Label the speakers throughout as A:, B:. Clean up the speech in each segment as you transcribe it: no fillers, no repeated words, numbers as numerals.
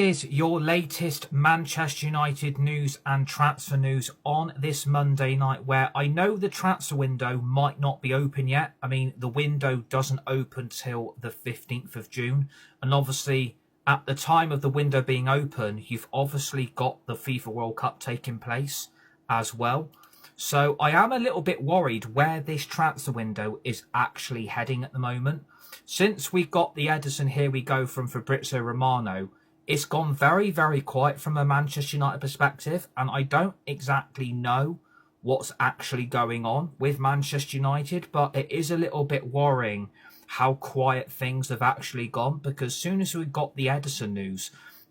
A: Is your latest Manchester United news and transfer news on this Monday night, where I know the transfer window might not be open yet. I mean, the window doesn't open till the 15th of June. And obviously, at the time of the window being open, you've obviously got the FIFA World Cup taking place as well. So I am a little bit worried where this transfer window is actually heading at the moment. Since we got the Ederson here we go from Fabrizio Romano, it's gone very, very quiet from a Manchester United perspective, and I don't exactly know what's actually going on with Manchester United, but it is a little bit worrying how quiet things have actually gone, because as soon as we got the Ederson news,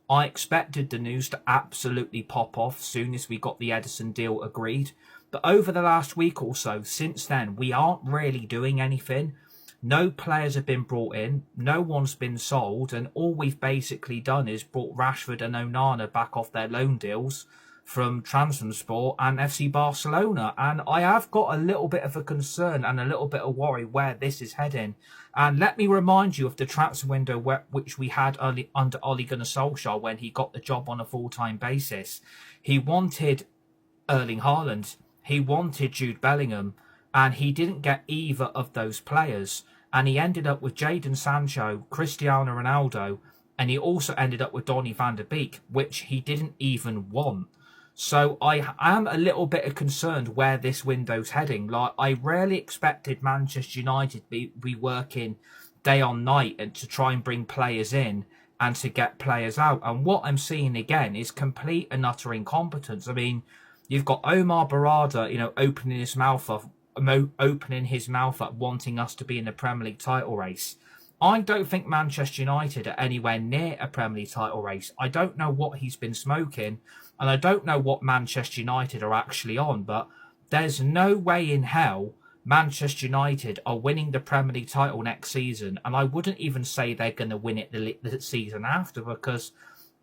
A: I expected the news to absolutely pop off as soon as we got the Ederson deal agreed. But over the last week or so, since then, we aren't really doing anything. No players have been brought in, no one's been sold, and all we've basically done is brought Rashford and Onana back off their loan deals from Trabzonspor and FC Barcelona. And I have got a little bit of a concern and a little bit of worry where this is heading. And let me remind you of the transfer window which we had under Ole Gunnar Solskjaer when he got the job on a full-time basis. He wanted Erling Haaland, he wanted Jude Bellingham, and he didn't get either of those players. And he ended up with Jadon Sancho, Cristiano Ronaldo, and he also ended up with Donny van de Beek, which he didn't even want. So I am a little bit concerned where this window's heading. Like, I rarely expected Manchester United to be working day on night and to try and bring players in and to get players out. And what I'm seeing again is complete and utter incompetence. I mean, you've got Omar Barada, opening his mouth up wanting us to be in the Premier League title race. I don't think Manchester United are anywhere near a Premier League title race. I don't know what he's been smoking, and I don't know what Manchester United are actually on, but there's no way in hell Manchester United are winning the Premier League title next season, and I wouldn't even say they're going to win it the season after, because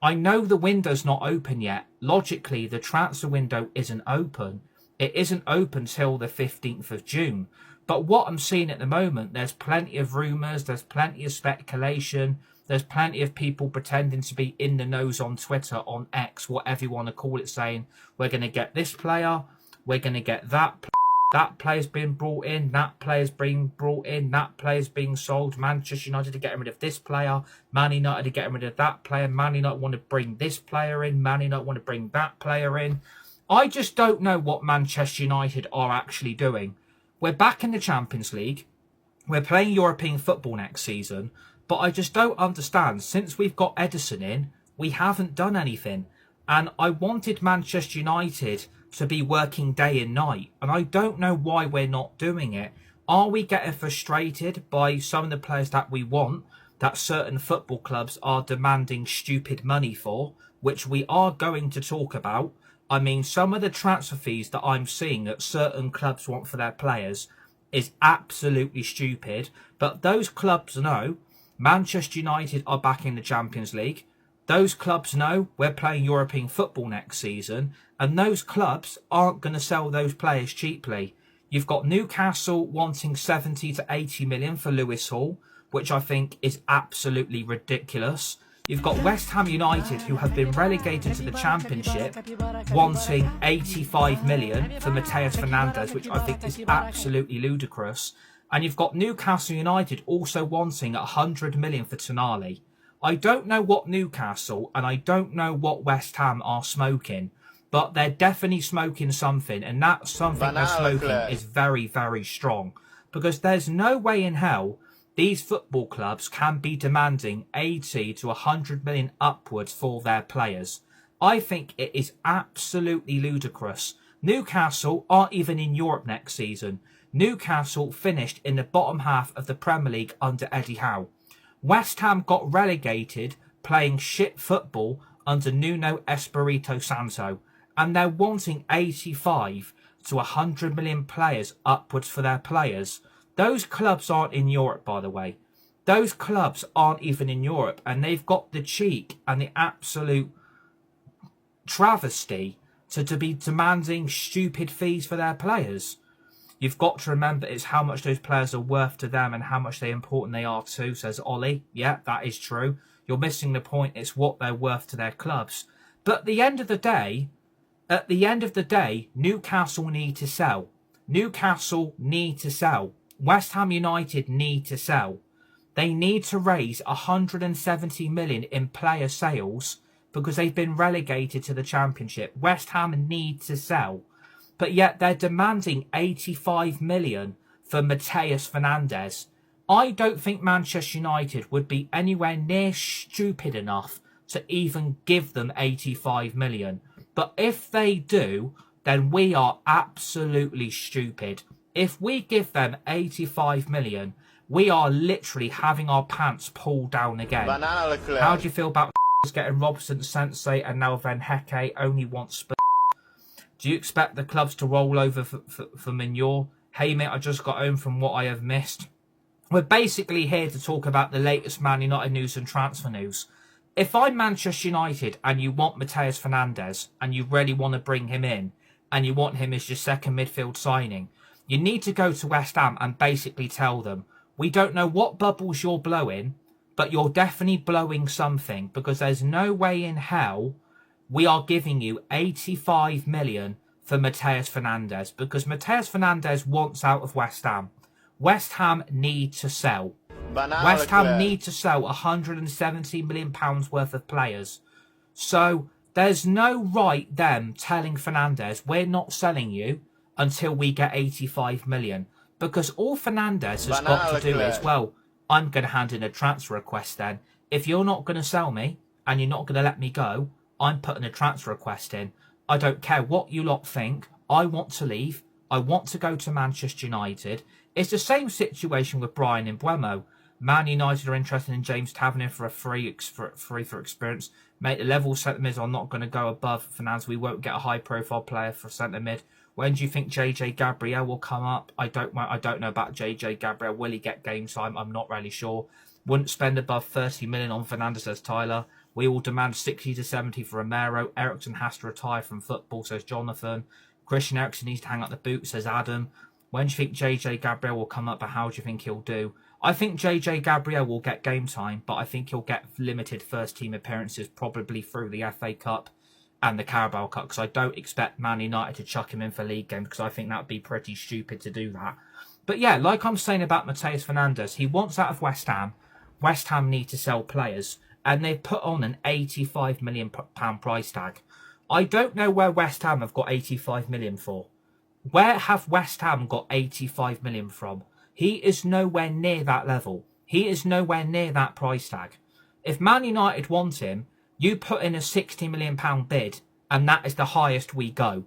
A: I know the window's not open yet. Logically, the transfer window isn't open. It isn't open till the 15th of June. But what I'm seeing at the moment, there's plenty of rumours, there's plenty of speculation, there's plenty of people pretending to be in the nose on Twitter, on X, whatever you want to call it, saying, we're going to get this player, we're going to get that player's been brought in, that player's being brought in, that player's being sold, Manchester United are getting rid of this player, Man United are getting rid of that player, Man United want to bring this player in, Man United want to bring that player in. I just don't know what Manchester United are actually doing. We're back in the Champions League. We're playing European football next season. But I just don't understand. Since we've got Ederson in, we haven't done anything. And I wanted Manchester United to be working day and night. And I don't know why we're not doing it. Are we getting frustrated by some of the players that we want, that certain football clubs are demanding stupid money for, which we are going to talk about? I mean, some of the transfer fees that I'm seeing that certain clubs want for their players is absolutely stupid. But those clubs know Manchester United are back in the Champions League. Those clubs know we're playing European football next season. And those clubs aren't going to sell those players cheaply. You've got Newcastle wanting 70 to 80 million for Lewis Hall, which I think is absolutely ridiculous. You've got West Ham United, who have been relegated to the Championship, wanting 85 million for Mateus Fernandes, which I think is absolutely ludicrous. And you've got Newcastle United also wanting 100 million for Tonali. I don't know what Newcastle and I don't know what West Ham are smoking, but they're definitely smoking something, and that something they're smoking is very, very strong. Because there's no way in hell these football clubs can be demanding 80 to 100 million upwards for their players. I think it is absolutely ludicrous. Newcastle aren't even in Europe next season. Newcastle finished in the bottom half of the Premier League under Eddie Howe. West Ham got relegated playing shit football under Nuno Espirito Santo. And they're wanting 85 to 100 million players upwards for their players. Those clubs aren't in Europe, by the way. Those clubs aren't even in Europe, and they've got the cheek and the absolute travesty to be demanding stupid fees for their players. You've got to remember it's how much those players are worth to them and how much they important they are too, says Ollie. Yeah, that is true. You're missing the point. It's what they're worth to their clubs. But at the end of the day, Newcastle need to sell. Newcastle need to sell. West Ham United need to sell. They need to raise 170 million in player sales because they've been relegated to the Championship. West Ham need to sell. But yet they're demanding 85 million for Mateus Fernandes. I don't think Manchester United would be anywhere near stupid enough to even give them 85 million. But if they do, then we are absolutely stupid. If we give them 85 million, we are literally having our pants pulled down again. How do you feel about getting Robson, Sensei and now Van Hecke only wants Spurs? Do you expect the clubs to roll over for manure? Hey mate, I just got home from what I have missed. We're basically here to talk about the latest Man United news and transfer news. If I'm Manchester United and you want Mateus Fernandes and you really want to bring him in and you want him as your second midfield signing, you need to go to West Ham and basically tell them, we don't know what bubbles you're blowing, but you're definitely blowing something because there's no way in hell we are giving you 85 million for Mateus Fernandes because Mateus Fernandes wants out of West Ham. West Ham need to sell. West Ham need to sell 170 million pounds worth of players. So there's no right them telling Fernandes, we're not selling you until we get 85 million. Because all Fernandes has got to do is, well, I'm going to hand in a transfer request then. If you're not going to sell me and you're not going to let me go, I'm putting a transfer request in. I don't care what you lot think. I want to leave. I want to go to Manchester United. It's the same situation with Brian Mbeumo. Man United are interested in James Tavernier for a free for experience. Mate, the level centre mids are not going to go above Fernandes. We won't get a high profile player for centre mid. When do you think JJ Gabriel will come up? I don't know about JJ Gabriel. Will he get game time? I'm not really sure. Wouldn't spend above 30 million on Fernandes, says Tyler. We will demand 60 to 70 for Romero. Eriksen has to retire from football, says Jonathan. Christian Eriksen needs to hang up the boot, says Adam. When do you think JJ Gabriel will come up, but how do you think he'll do? I think JJ Gabriel will get game time, but I think he'll get limited first team appearances, probably through the FA Cup and the Carabao Cup, because I don't expect Man United to chuck him in for league games, because I think that would be pretty stupid to do that. But yeah, like I'm saying about Mateus Fernandes, he wants out of West Ham. West Ham need to sell players, and they've put on an £85 million price tag. I don't know where West Ham have got 85 million for. Where have West Ham got 85 million from? He is nowhere near that level. He is nowhere near that price tag. If Man United want him, you put in a £60 million bid, and that is the highest we go.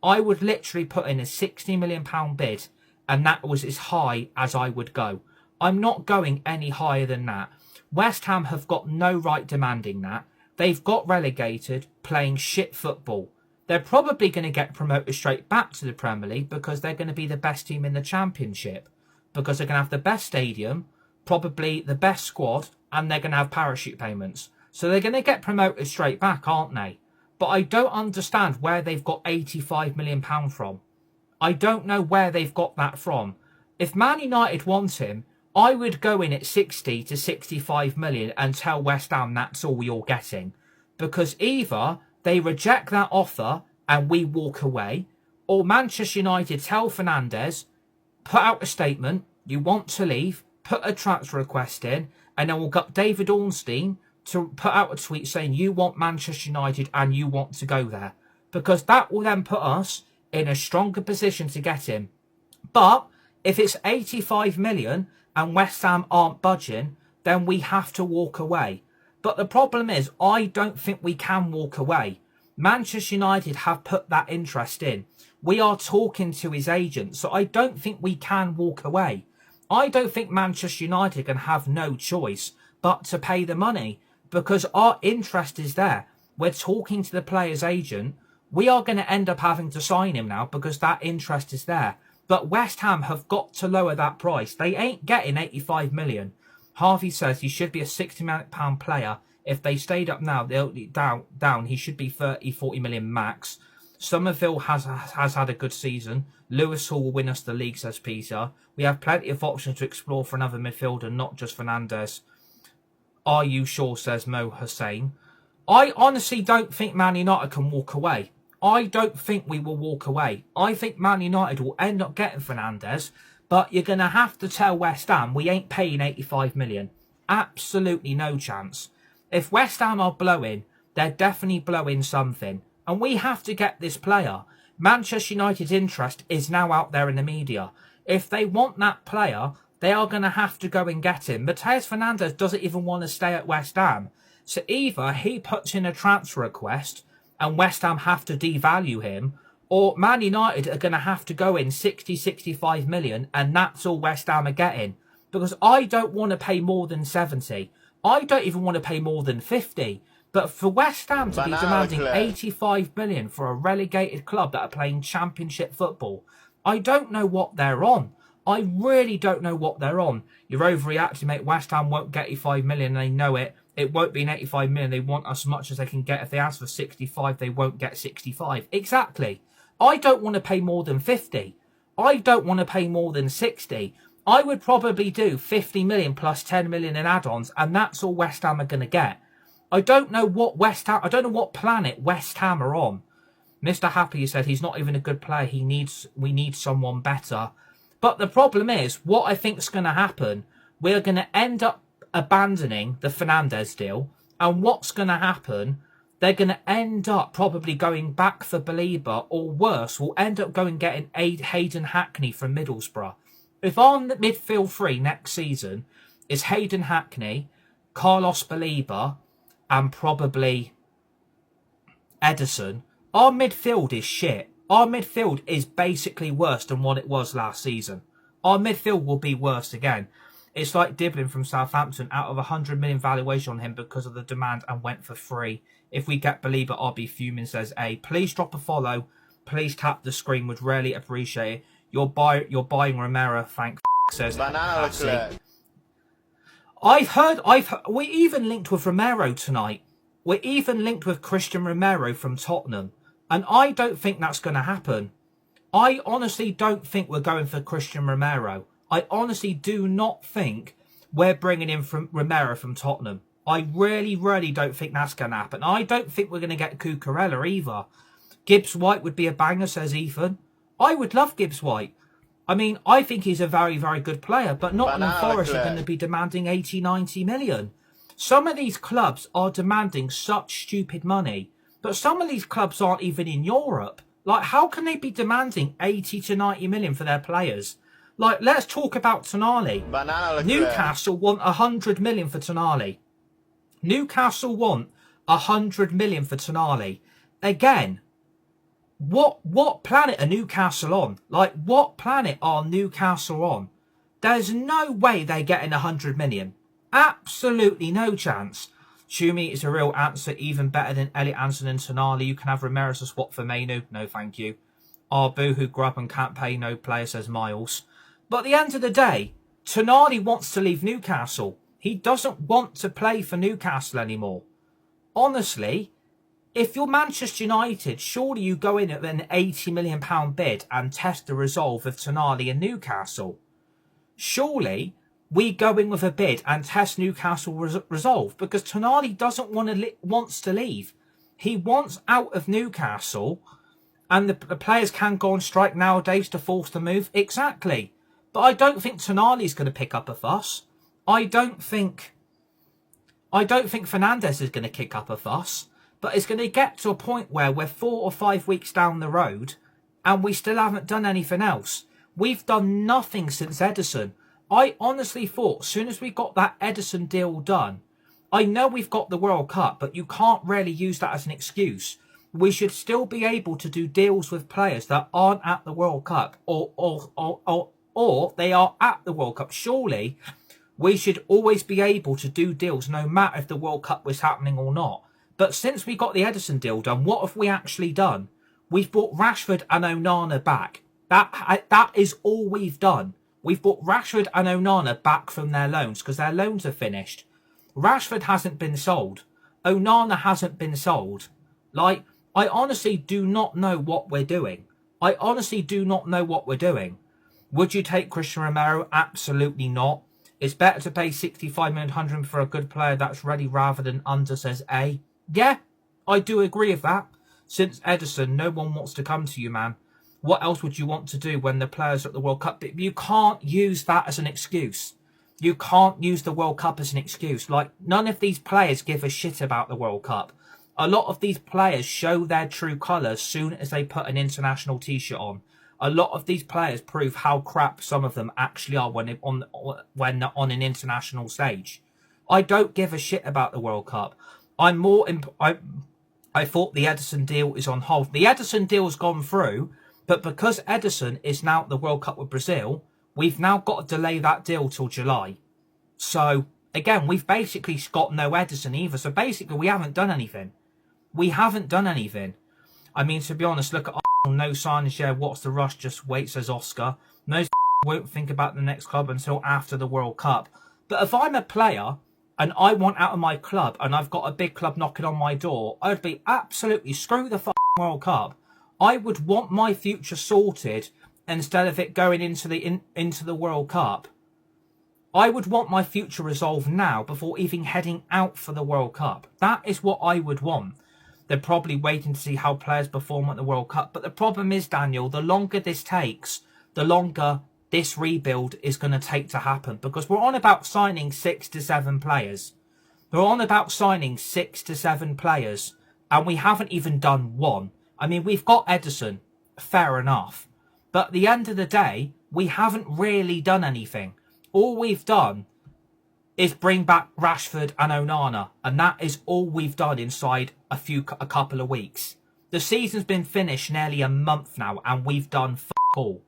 A: I would literally put in a £60 million bid, and that was as high as I would go. I'm not going any higher than that. West Ham have got no right demanding that. They've got relegated, playing shit football. They're probably going to get promoted straight back to the Premier League because they're going to be the best team in the Championship. Because they're going to have the best stadium, probably the best squad, and they're going to have parachute payments. So they're going to get promoted straight back, aren't they? But I don't understand where they've got £85 million from. I don't know where they've got that from. If Man United want him, I would go in at 60 to 65 million and tell West Ham that's all you're getting. Because either they reject that offer and we walk away, or Manchester United tell Fernandes, put out a statement, you want to leave, put a transfer request in, and then we'll get David Ornstein to put out a tweet saying you want Manchester United and you want to go there. Because that will then put us in a stronger position to get him. But if it's 85 million and West Ham aren't budging, then we have to walk away. But the problem is, I don't think we can walk away. Manchester United have put that interest in. We are talking to his agent, so I don't think we can walk away. I don't think Manchester United can have no choice but to pay the money because our interest is there. We're talking to the player's agent. We are going to end up having to sign him now because that interest is there. But West Ham have got to lower that price. They ain't getting 85 million. Harvey says he should be a £60 million player. If they stayed up now, they'll down. He should be 40 million max. Somerville has had a good season. Lewis Hall will win us the league, says Peter. We have plenty of options to explore for another midfielder, not just Fernandes. Are you sure, says Mo Hussein. I honestly don't think Man United can walk away. I don't think we will walk away. I think Man United will end up getting Fernandes, but you're going to have to tell West Ham we ain't paying 85 million. Absolutely no chance. If West Ham are blowing, they're definitely blowing something. And we have to get this player. Manchester United's interest is now out there in the media. If they want that player, they are going to have to go and get him. Matheus Fernandes doesn't even want to stay at West Ham. So either he puts in a transfer request and West Ham have to devalue him, or Man United are going to have to go in 60, 65 million, and that's all West Ham are getting. Because I don't want to pay more than 70. I don't even want to pay more than 50. But for West Ham to be demanding 85 million for a relegated club that are playing championship football, I don't know what they're on. I really don't know what they're on. You're overreacting, mate. West Ham won't get 85 million, and they know it. It won't be an 85 million. They want as much as they can get. If they ask for 65, they won't get 65. Exactly. I don't want to pay more than 50. I don't want to pay more than 60. I would probably do 50 million plus 10 million in add-ons, and that's all West Ham are going to get. I don't know what I don't know what planet West Ham are on. Mr. Happy said he's not even a good player. We need someone better. But the problem is, what I think is going to happen, we're going to end up abandoning the Fernandes deal. And what's going to happen, they're going to end up probably going back for Belieber, or worse, we'll end up going getting Hayden Hackney from Middlesbrough. If our midfield three next season is Hayden Hackney, Carlos Belieber, and probably Ederson, our midfield is shit. Our midfield is basically worse than what it was last season. Our midfield will be worse again. It's like Diblin from Southampton, out of 100 million valuation on him because of the demand, and went for free. If we get Belieber, I'll be fuming, says A. Please drop a follow. Please tap the screen. Would really appreciate it. You're buying Romero, thank says Banana. We even linked with Romero tonight. We're even linked with Christian Romero from Tottenham. And I don't think that's going to happen. I honestly don't think we're going for Christian Romero. I honestly do not think we're bringing in Romero from Tottenham. I really, really don't think that's going to happen. I don't think we're going to get Cucurella either. Gibbs White would be a banger, says Ethan. I would love Gibbs White. I mean, I think he's a very, very good player, but Nottingham Forest are going to be demanding 80, 90 million. Some of these clubs are demanding such stupid money, but some of these clubs aren't even in Europe. Like, how can they be demanding 80 to 90 million for their players? Like, let's talk about Tonali. Newcastle want 100 million for Tonali. Newcastle want 100 million for Tonali. Again, what planet are Newcastle on? Like, what planet are Newcastle on? There's no way they're getting 100 million. Absolutely no chance. Shumi is a real answer, even better than Elliot Anderson and Tonali. You can have Romero as a swap for Mainu. No, thank you. Arbu, who grew up and can't pay no player, says Miles. But at the end of the day, Tonali wants to leave Newcastle. He doesn't want to play for Newcastle anymore. Honestly, if you're Manchester United, surely you go in at an £80 million bid and test the resolve of Tonali and Newcastle. Surely we go in with a bid and test Newcastle resolve, because Tonali doesn't wants to leave. He wants out of Newcastle, and the players can go on strike nowadays to force the move. Exactly. But I don't think Tonali's going to pick up a fuss. I don't think Fernandes is going to kick up a fuss. But it's going to get to a point where we're 4 or 5 weeks down the road and we still haven't done anything else. We've done nothing since Ederson. I honestly thought as soon as we got that Ederson deal done, I know we've got the World Cup, but you can't really use that as an excuse. We should still be able to do deals with players that aren't at the World Cup or they are at the World Cup. Surely we should always be able to do deals no matter if the World Cup was happening or not. But since we got the Ederson deal done, what have we actually done? We've brought Rashford and Onana back. That is all we've done. We've brought Rashford and Onana back from their loans because their loans are finished. Rashford hasn't been sold. Onana hasn't been sold. Like, I honestly do not know what we're doing. I honestly do not know what we're doing. Would you take Christian Romero? Absolutely not. It's better to pay 65 million, 100 for a good player that's ready rather than under, says A. Yeah, I do agree with that. Since Ederson, no one wants to come to you, man. What else would you want to do when the players are at the World Cup? You can't use that as an excuse. You can't use the World Cup as an excuse. Like, none of these players give a shit about the World Cup. A lot of these players show their true colours soon as they put an international t-shirt on. A lot of these players prove how crap some of them actually are when they're on an international stage. I don't give a shit about the World Cup. I thought the Ederson deal is on hold. The Ederson deal's gone through, but because Ederson is now at the World Cup with Brazil, we've now got to delay that deal till July. So, again, we've basically got no Ederson either. So basically, we haven't done anything. We haven't done anything. I mean, to be honest, look at no signings, yeah, what's the rush? Just wait, says Oscar. Most won't think about the next club until after the World Cup. But if I'm a player and I want out of my club and I've got a big club knocking on my door, I'd be absolutely screw the World Cup. I would want my future sorted instead of it going into the World Cup. I would want my future resolved now before even heading out for the World Cup. That is what I would want. They're probably waiting to see how players perform at the World Cup. But the problem is, Daniel, the longer this takes, the longer this rebuild is going to take to happen. Because we're on about signing 6 to 7 players. We're on about signing 6 to 7 players. And we haven't even done one. I mean, we've got Ederson. Fair enough. But at the end of the day, we haven't really done anything. All we've done is bring back Rashford and Onana, and that is all we've done inside a couple of weeks. The season's been finished nearly a month now, and we've done f*** all.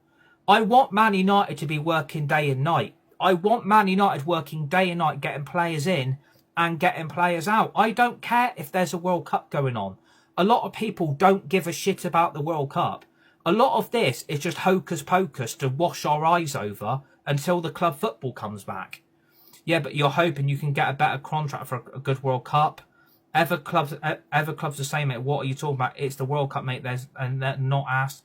A: I want Man United to be working day and night. I want Man United working day and night, getting players in and getting players out. I don't care if there's a World Cup going on. A lot of people don't give a shit about the World Cup. A lot of this is just hocus pocus to wash our eyes over until the club football comes back. Yeah, but you're hoping you can get a better contract for a good World Cup. Other clubs the same, mate. What are you talking about? It's the World Cup, mate. And they're not asked.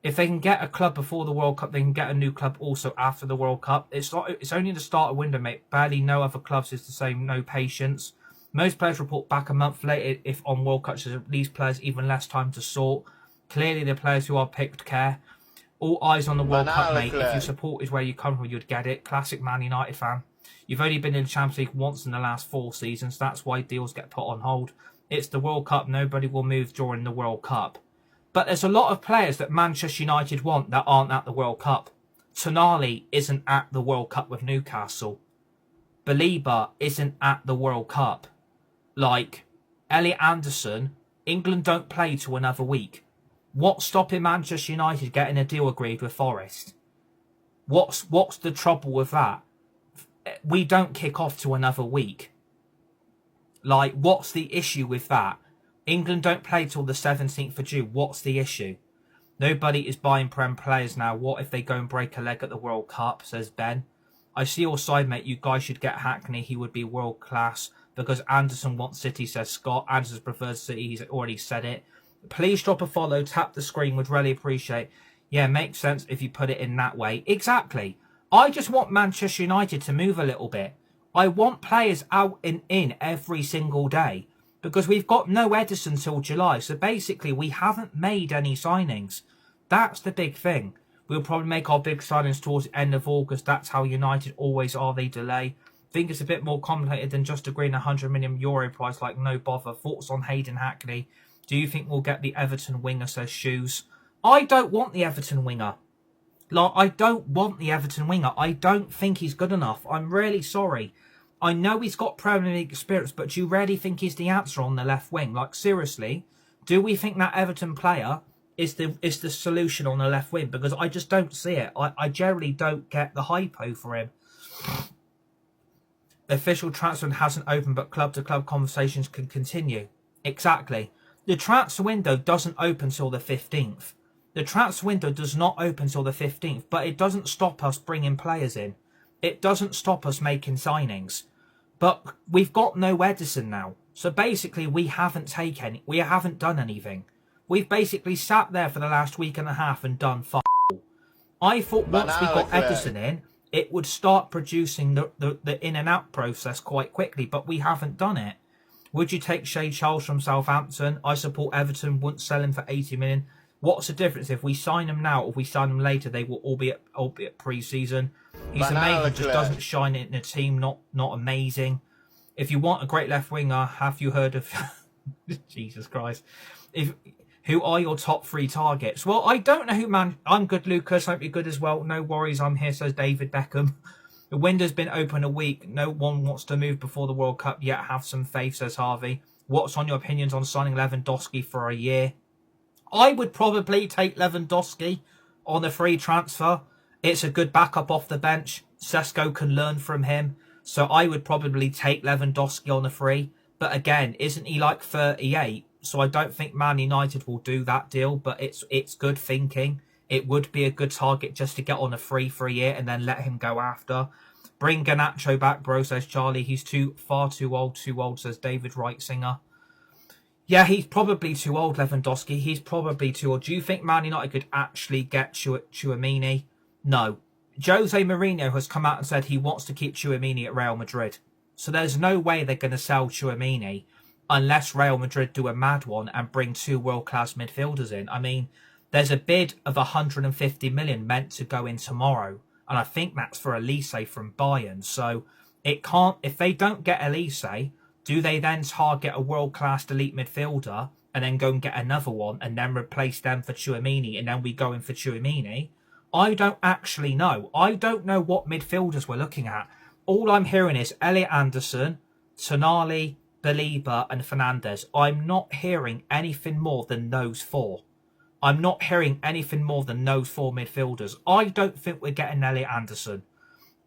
A: If they can get a club before the World Cup, they can get a new club also after the World Cup. It's only the start of window, mate. Barely no other clubs is the same. No patience. Most players report back a month later if on World Cup. So these players even less time to sort. Clearly, the players who are picked care. All eyes on the World Cup, mate. If your support is where you come from, you'd get it. Classic Man United fan. You've only been in the Champions League once in the last 4 seasons. That's why deals get put on hold. It's the World Cup. Nobody will move during the World Cup. But there's a lot of players that Manchester United want that aren't at the World Cup. Tonali isn't at the World Cup with Newcastle. Belieber isn't at the World Cup. Like, Elliot Anderson, England don't play till another week. What's stopping Manchester United getting a deal agreed with Forest? What's the trouble with that? We don't kick off to another week. Like, what's the issue with that? England don't play till the 17th of June. What's the issue? Nobody is buying Prem players now. What if they go and break a leg at the World Cup, says Ben. I see your side, mate. You guys should get Hackney. He would be world class. Because Anderson wants City, says Scott. Anderson prefers City. He's already said it. Please drop a follow. Tap the screen. Would really appreciate. Yeah, makes sense if you put it in that way. Exactly. I just want Manchester United to move a little bit. I want players out and in every single day. Because we've got no Ederson till July. So basically, we haven't made any signings. That's the big thing. We'll probably make our big signings towards the end of August. That's how United always are. They delay. I think it's a bit more complicated than just agreeing €100 million price. Like, no bother. Thoughts on Hayden Hackney? Do you think we'll get the Everton winger, says Shoes? I don't want the Everton winger. Like, I don't want the Everton winger. I don't think he's good enough. I'm really sorry. I know he's got Premier League experience, but do you really think he's the answer on the left wing? Like, seriously, do we think that Everton player is the solution on the left wing? Because I just don't see it. I generally don't get the hypo for him. Official transfer hasn't opened, but club-to-club conversations can continue. Exactly. The transfer window doesn't open till the 15th. The transfer window does not open till the 15th, but it doesn't stop us bringing players in. It doesn't stop us making signings. But we've got no Ederson now. So basically, we haven't done anything. We've basically sat there for the last week and a half and done f*** all. I thought once we got Ederson in, it would start producing the in and out process quite quickly, but we haven't done it. Would you take Shay Charles from Southampton? I support Everton, wouldn't sell him for 80 million. What's the difference if we sign him now or if we sign him later? They will all be at pre-season. He's amazing, just doesn't shine in a team, not amazing. If you want a great left winger, have you heard of Jesus Christ? Who are your top 3 targets? Well, I don't know who I'm good, Lucas. Hope you're good as well. No worries, I'm here, says David Beckham. The window's been open a week. No one wants to move before the World Cup yet. Have some faith, says Harvey. What's on your opinions on signing Lewandowski for a year? I would probably take Lewandowski on a free transfer. It's a good backup off the bench. Sesko can learn from him. So I would probably take Lewandowski on a free. But again, isn't he like 38? So I don't think Man United will do that deal. But it's good thinking. It would be a good target just to get on a free for a year and then let him go after. Bring Garnacho back, bro, says Charlie. He's far too old, says David Wrightsinger. Yeah, he's probably too old, Lewandowski. He's probably too old. Do you think Man United could actually get Tchouaméni? No. Jose Mourinho has come out and said he wants to keep Tchouaméni at Real Madrid. So there's no way they're going to sell Tchouaméni unless Real Madrid do a mad one and bring 2 world-class midfielders in. I mean, there's a bid of 150 million meant to go in tomorrow. And I think that's for Elise from Bayern. So it can't, if they don't get Elise, do they then target a world-class elite midfielder and then go and get another one and then replace them for Tchouaméni and then we go in for Tchouaméni? I don't actually know. I don't know what midfielders we're looking at. All I'm hearing is Elliot Anderson, Tonali, Belieber and Fernandes. I'm not hearing anything more than those 4. I'm not hearing anything more than those 4 midfielders. I don't think we're getting Elliot Anderson.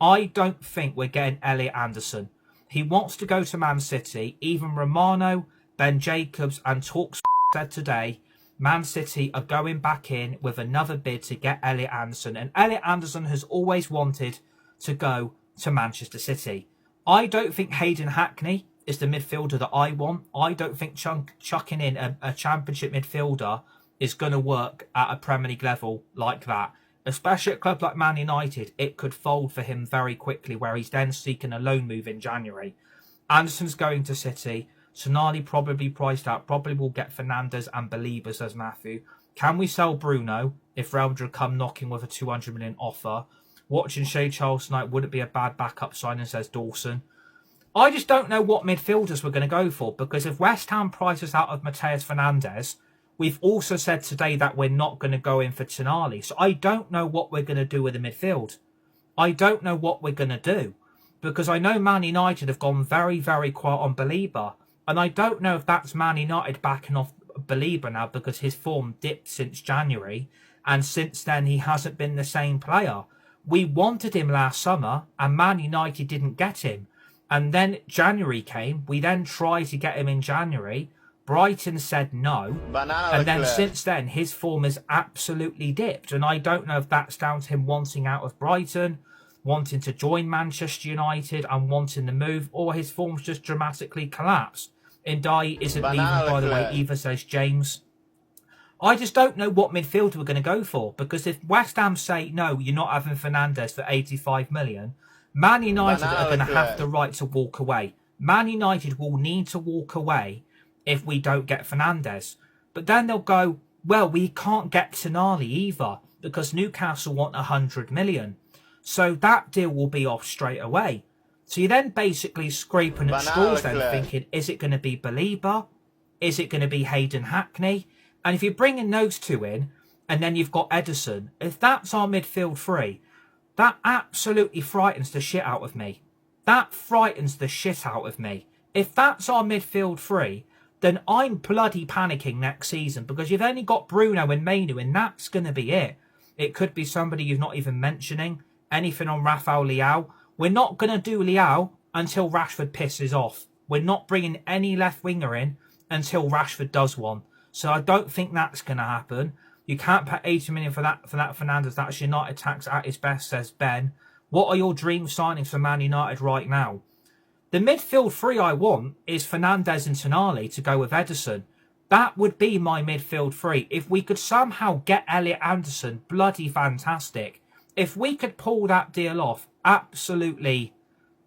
A: I don't think we're getting Elliot Anderson. He wants to go to Man City. Even Romano, Ben Jacobs and Talks said today, Man City are going back in with another bid to get Elliot Anderson. And Elliot Anderson has always wanted to go to Manchester City. I don't think Hayden Hackney is the midfielder that I want. I don't think chucking in a championship midfielder is going to work at a Premier League level like that. Especially at a club like Man United, it could fold for him very quickly, where he's then seeking a loan move in January. Anderson's going to City. Tonali probably priced out. Probably will get Fernandes and Belieber, says Matthew. Can we sell Bruno if Real Madrid come knocking with a 200 million offer? Watching Shay Charles tonight, would it be a bad backup signing, says Dawson. I just don't know what midfielders we're going to go for, because if West Ham prices out of Mateus Fernandes, we've also said today that we're not going to go in for Tonali. So I don't know what we're going to do with the midfield. I don't know what we're going to do. Because I know Man United have gone very, very quiet on Belieber. And I don't know if that's Man United backing off Belieber now because his form dipped since January. And since then, he hasn't been the same player. We wanted him last summer and Man United didn't get him. And then January came. We then tried to get him in January. Brighton said no. And then since then, his form has absolutely dipped. And I don't know if that's down to him wanting out of Brighton, wanting to join Manchester United and wanting the move, or his form's just dramatically collapsed. Ndiaye isn't leaving, by the way, either, says James. I just don't know what midfielder we're going to go for, because if West Ham say, no, you're not having Fernandes for 85 million, Man United are going to have the right to walk away. Man United will need to walk away if we don't get Fernandes. But then they'll go, well, we can't get Tonali either because Newcastle want 100 million. So that deal will be off straight away. So you're then basically scraping at straws then thinking, is it going to be Belieber? Is it going to be Hayden Hackney? And if you're bringing those 2 in, and then you've got Ederson, if that's our midfield 3, that absolutely frightens the shit out of me. That frightens the shit out of me. If that's our midfield 3, then I'm bloody panicking next season because you've only got Bruno and Mainu and that's going to be it. It could be somebody you're not even mentioning. Anything on Rafael Leao. We're not going to do Leao until Rashford pisses off. We're not bringing any left winger in until Rashford does one. So I don't think that's going to happen. You can't pay 80 million for that Fernandes. That's United tax at its best, says Ben. What are your dream signings for Man United right now? The midfield 3 I want is Fernandes and Tonali to go with Ederson. That would be my midfield 3. If we could somehow get Elliot Anderson, bloody fantastic. If we could pull that deal off, absolutely,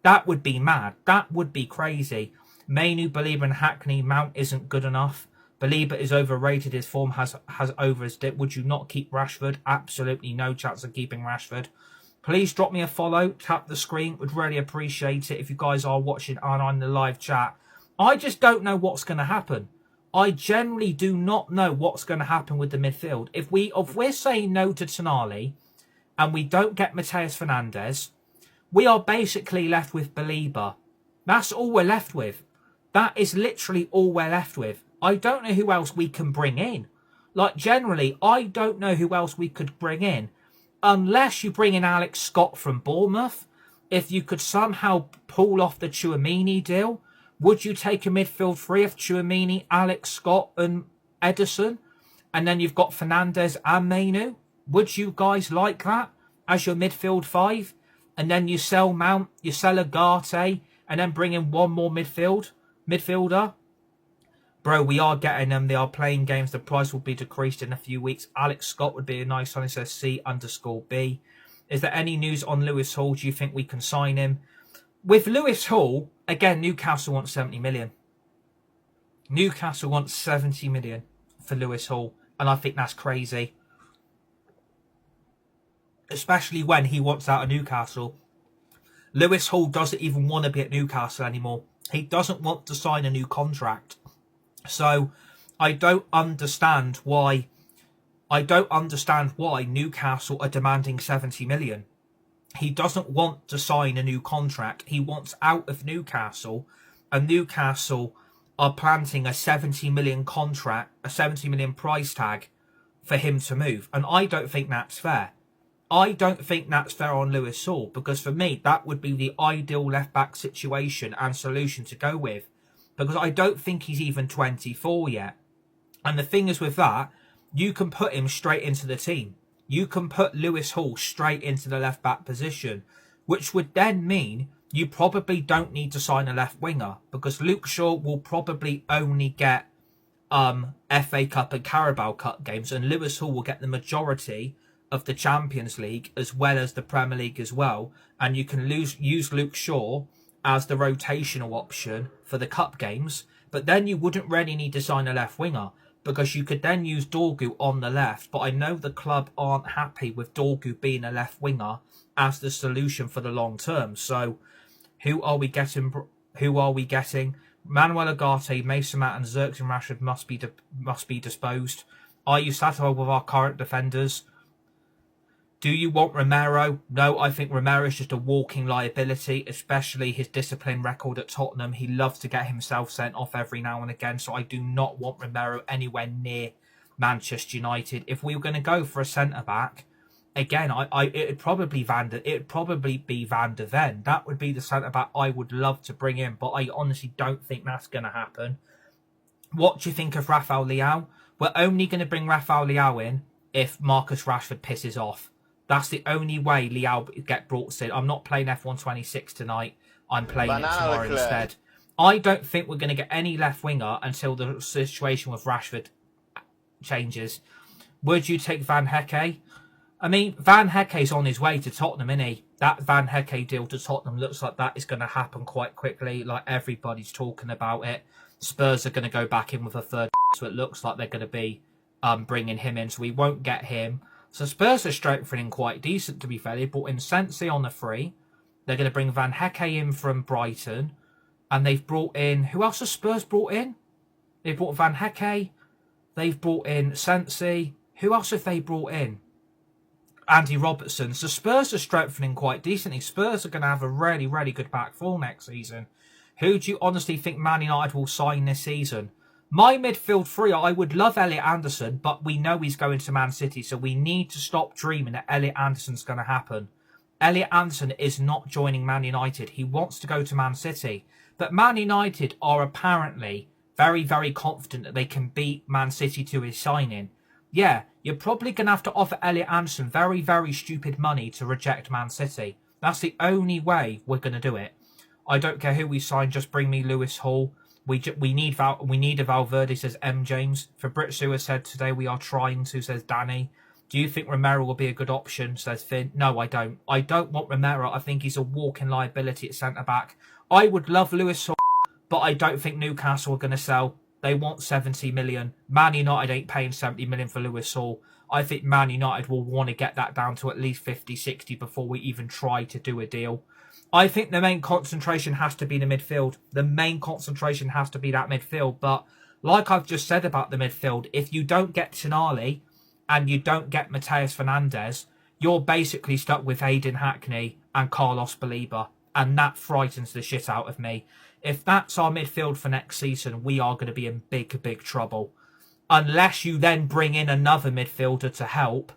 A: that would be mad. That would be crazy. Mainu, Belieber and Hackney. Mount isn't good enough. Belieber is overrated. His form has over his dip. Would you not keep Rashford? Absolutely no chance of keeping Rashford. Please drop me a follow. Tap the screen. Would really appreciate it if you guys are watching and on the live chat. I just don't know what's going to happen. I generally do not know what's going to happen with the midfield. If we're saying no to Tonali and we don't get Mateus Fernandes, we are basically left with Belieber. That's all we're left with. That is literally all we're left with. I don't know who else we can bring in. Like, generally, I don't know who else we could bring in. Unless you bring in Alex Scott from Bournemouth. If you could somehow pull off the Tchouaméni deal, would you take a midfield three of Tchouaméni, Alex Scott and Ederson? And then you've got Fernandes and Mainu? Would you guys like that as your midfield five? And then you sell Mount, you sell Agate, and then bring in one more midfielder? Bro, we are getting them. They are playing games. The price will be decreased in a few weeks. Alex Scott would be a nice one. It says C_B. Is there any news on Lewis Hall? Do you think we can sign him? With Lewis Hall, again, Newcastle wants 70 million. Newcastle wants 70 million for Lewis Hall. And I think that's crazy. Especially when he wants out of Newcastle. Lewis Hall doesn't even want to be at Newcastle anymore. He doesn't want to sign a new contract. So I don't understand why Newcastle are demanding 70 million. He doesn't want to sign a new contract. He wants out of Newcastle, and Newcastle are planting a 70 million contract, a 70 million price tag for him to move. And I don't think that's fair. I don't think that's fair on Lewis Hall, because for me, that would be the ideal left-back situation and solution to go with. Because I don't think he's even 24 yet. And the thing is with that, you can put him straight into the team. You can put Lewis Hall straight into the left-back position, which would then mean you probably don't need to sign a left winger, because Luke Shaw will probably only get FA Cup and Carabao Cup games, and Lewis Hall will get the majority of the Champions League as well as the Premier League as well, and you can use Luke Shaw as the rotational option for the cup games, but then you wouldn't really need to sign a left winger, because you could then use Dorgu on the left. But I know the club aren't happy with Dorgu being a left winger as the solution for the long term. So who are we getting? Manuel Agate, Mason Mount and Xerxes Rashford must be disposed. Are you satisfied with our current defenders? Do you want Romero? No, I think Romero is just a walking liability, especially his discipline record at Tottenham. He loves to get himself sent off every now and again, so I do not want Romero anywhere near Manchester United. If we were going to go for a centre-back, again, it'd probably be Van de Ven. That would be the centre-back I would love to bring in, but I honestly don't think that's going to happen. What do you think of Rafael Leao? We're only going to bring Rafael Leao in if Marcus Rashford pisses off. That's the only way Leao get brought in. I'm not playing F126 tonight. I'm playing it tomorrow instead. I don't think we're going to get any left winger until the situation with Rashford changes. Would you take Van Hecke? I mean, Van Hecke's on his way to Tottenham, isn't he? That Van Hecke deal to Tottenham looks like that is going to happen quite quickly. Like, everybody's talking about it. Spurs are going to go back in with a third, so it looks like they're going to be bringing him in. So we won't get him. So Spurs are strengthening quite decent, to be fair. They brought in Sensei on the free. They're going to bring Van Hecke in from Brighton. And they've brought in... Who else has Spurs brought in? They've brought Van Hecke. They've brought in Sensei. Who else have they brought in? Andy Robertson. So Spurs are strengthening quite decently. Spurs are going to have a really, really good back four next season. Who do you honestly think Man United will sign this season? My midfield three, I would love Elliot Anderson, but we know he's going to Man City, so we need to stop dreaming that Elliot Anderson's going to happen. Elliot Anderson is not joining Man United. He wants to go to Man City. But Man United are apparently very, very confident that they can beat Man City to his signing. Yeah, you're probably going to have to offer Elliot Anderson very, very stupid money to reject Man City. That's the only way we're going to do it. I don't care who we sign, just bring me Lewis Hall. We need a Valverde, says M. James. Fabrizio has said today we are trying to, says Danny. Do you think Romero will be a good option, says Finn? No, I don't. I don't want Romero. I think he's a walking liability at centre-back. I would love Lewis Hall, but I don't think Newcastle are going to sell. They want 70 million. Man United ain't paying 70 million for Lewis Hall. I think Man United will want to get that down to at least 50, 60 before we even try to do a deal. I think the main concentration has to be the midfield. The main concentration has to be that midfield. But like I've just said about the midfield, if you don't get Tonali and you don't get Mateus Fernandes, you're basically stuck with Hayden Hackney and Carlos Baliba. And that frightens the shit out of me. If that's our midfield for next season, we are going to be in big, big trouble. Unless you then bring in another midfielder to help,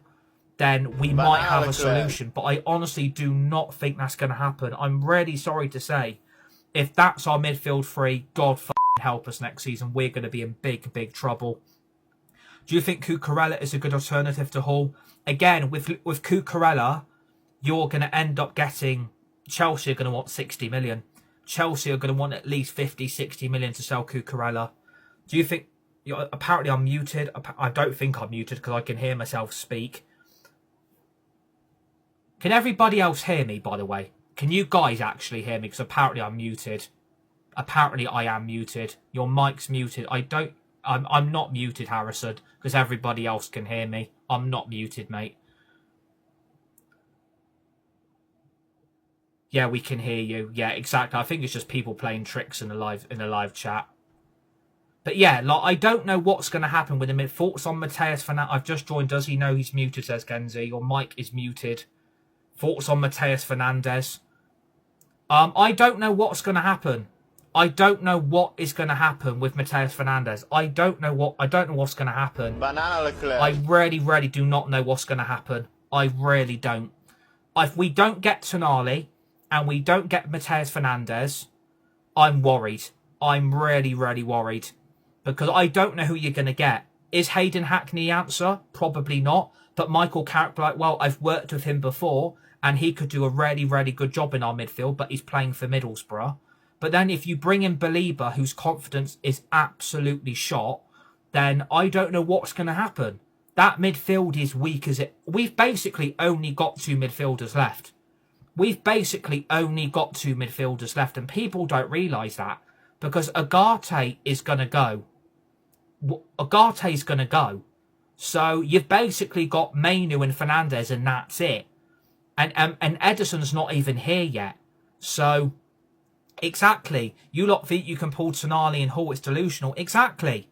A: then we might have a solution. But I honestly do not think that's going to happen. I'm really sorry to say. If that's our midfield three, God help us next season. We're going to be in big, big trouble. Do you think Cucurella is a good alternative to Hall? Again, with Cucurella, you're going to end up getting... Chelsea are going to want 60 million. Chelsea are going to want at least 50, 60 million to sell Cucurella. Do you think... Apparently I'm muted. I don't think I'm muted because I can hear myself speak. Can everybody else hear me, by the way? Can you guys actually hear me? Because apparently I'm muted. Apparently I am muted. Your mic's muted. I'm not muted, Harrison, because everybody else can hear me. I'm not muted, mate. Yeah, we can hear you. Yeah, exactly. I think it's just people playing tricks in the live chat. But yeah, like, I don't know what's going to happen with him. Thoughts on Mateus Fernandes? I've just joined. Does he know he's muted, says Genzi. Your mic is muted. Thoughts on Mateus Fernandes? I don't know what's going to happen. I don't know what is going to happen with Mateus Fernandes. I don't know what's going to happen. I really, really do not know what's going to happen. I really don't. If we don't get Tonali and we don't get Mateus Fernandes, I'm worried. I'm really, really worried. Because I don't know who you're going to get. Is Hayden Hackney the answer? Probably not. But Michael Carrick, like, well, I've worked with him before and he could do a really, really good job in our midfield, but he's playing for Middlesbrough. But then if you bring in Baliba, whose confidence is absolutely shot, then I don't know what's going to happen. That midfield is weak as it... We've basically only got two midfielders left. We've basically only got two midfielders left, and people don't realise that. Because Agate is going to go. Agate's going to go. So you've basically got Mainu and Fernandes, and that's it. And Ederson's not even here yet. So, exactly. You lot think you can pull Tonali and Hall, it's delusional. Exactly.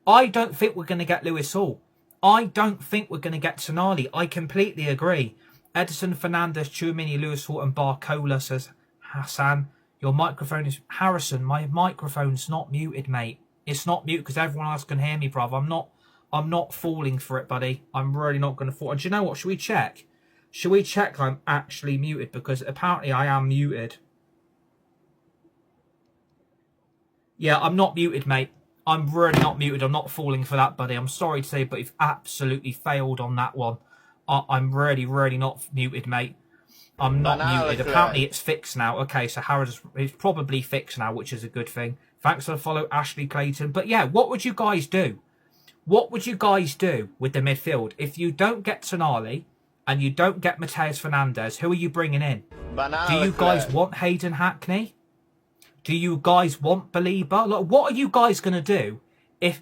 A: I don't think we're going to get Lewis Hall. I don't think we're going to get Tonali. I completely agree. Ederson, Fernandes, Tchouameni, Lewis Hall and Barcola, says Hassan. Your microphone is... Harrison, my microphone's not muted, mate. It's not mute because everyone else can hear me, bruv. I'm not falling for it, buddy. I'm really not going to fall. And do you know what? Should we check? Should we check I'm actually muted? Because apparently I am muted. Yeah, I'm not muted, mate. I'm really not muted. I'm not falling for that, buddy. I'm sorry to say, but you've absolutely failed on that one. I'm really, really not muted, mate. I'm not muted. Apparently it's fixed now. Okay, so Harris is probably fixed now, which is a good thing. Thanks for the follow, Ashley Clayton. But yeah, what would you guys do? What would you guys do with the midfield? If you don't get Tonali and you don't get Mateus Fernandes, who are you bringing in? Do you guys want Hayden Hackney? Do you guys want Baliba? Like, what are you guys going to do if...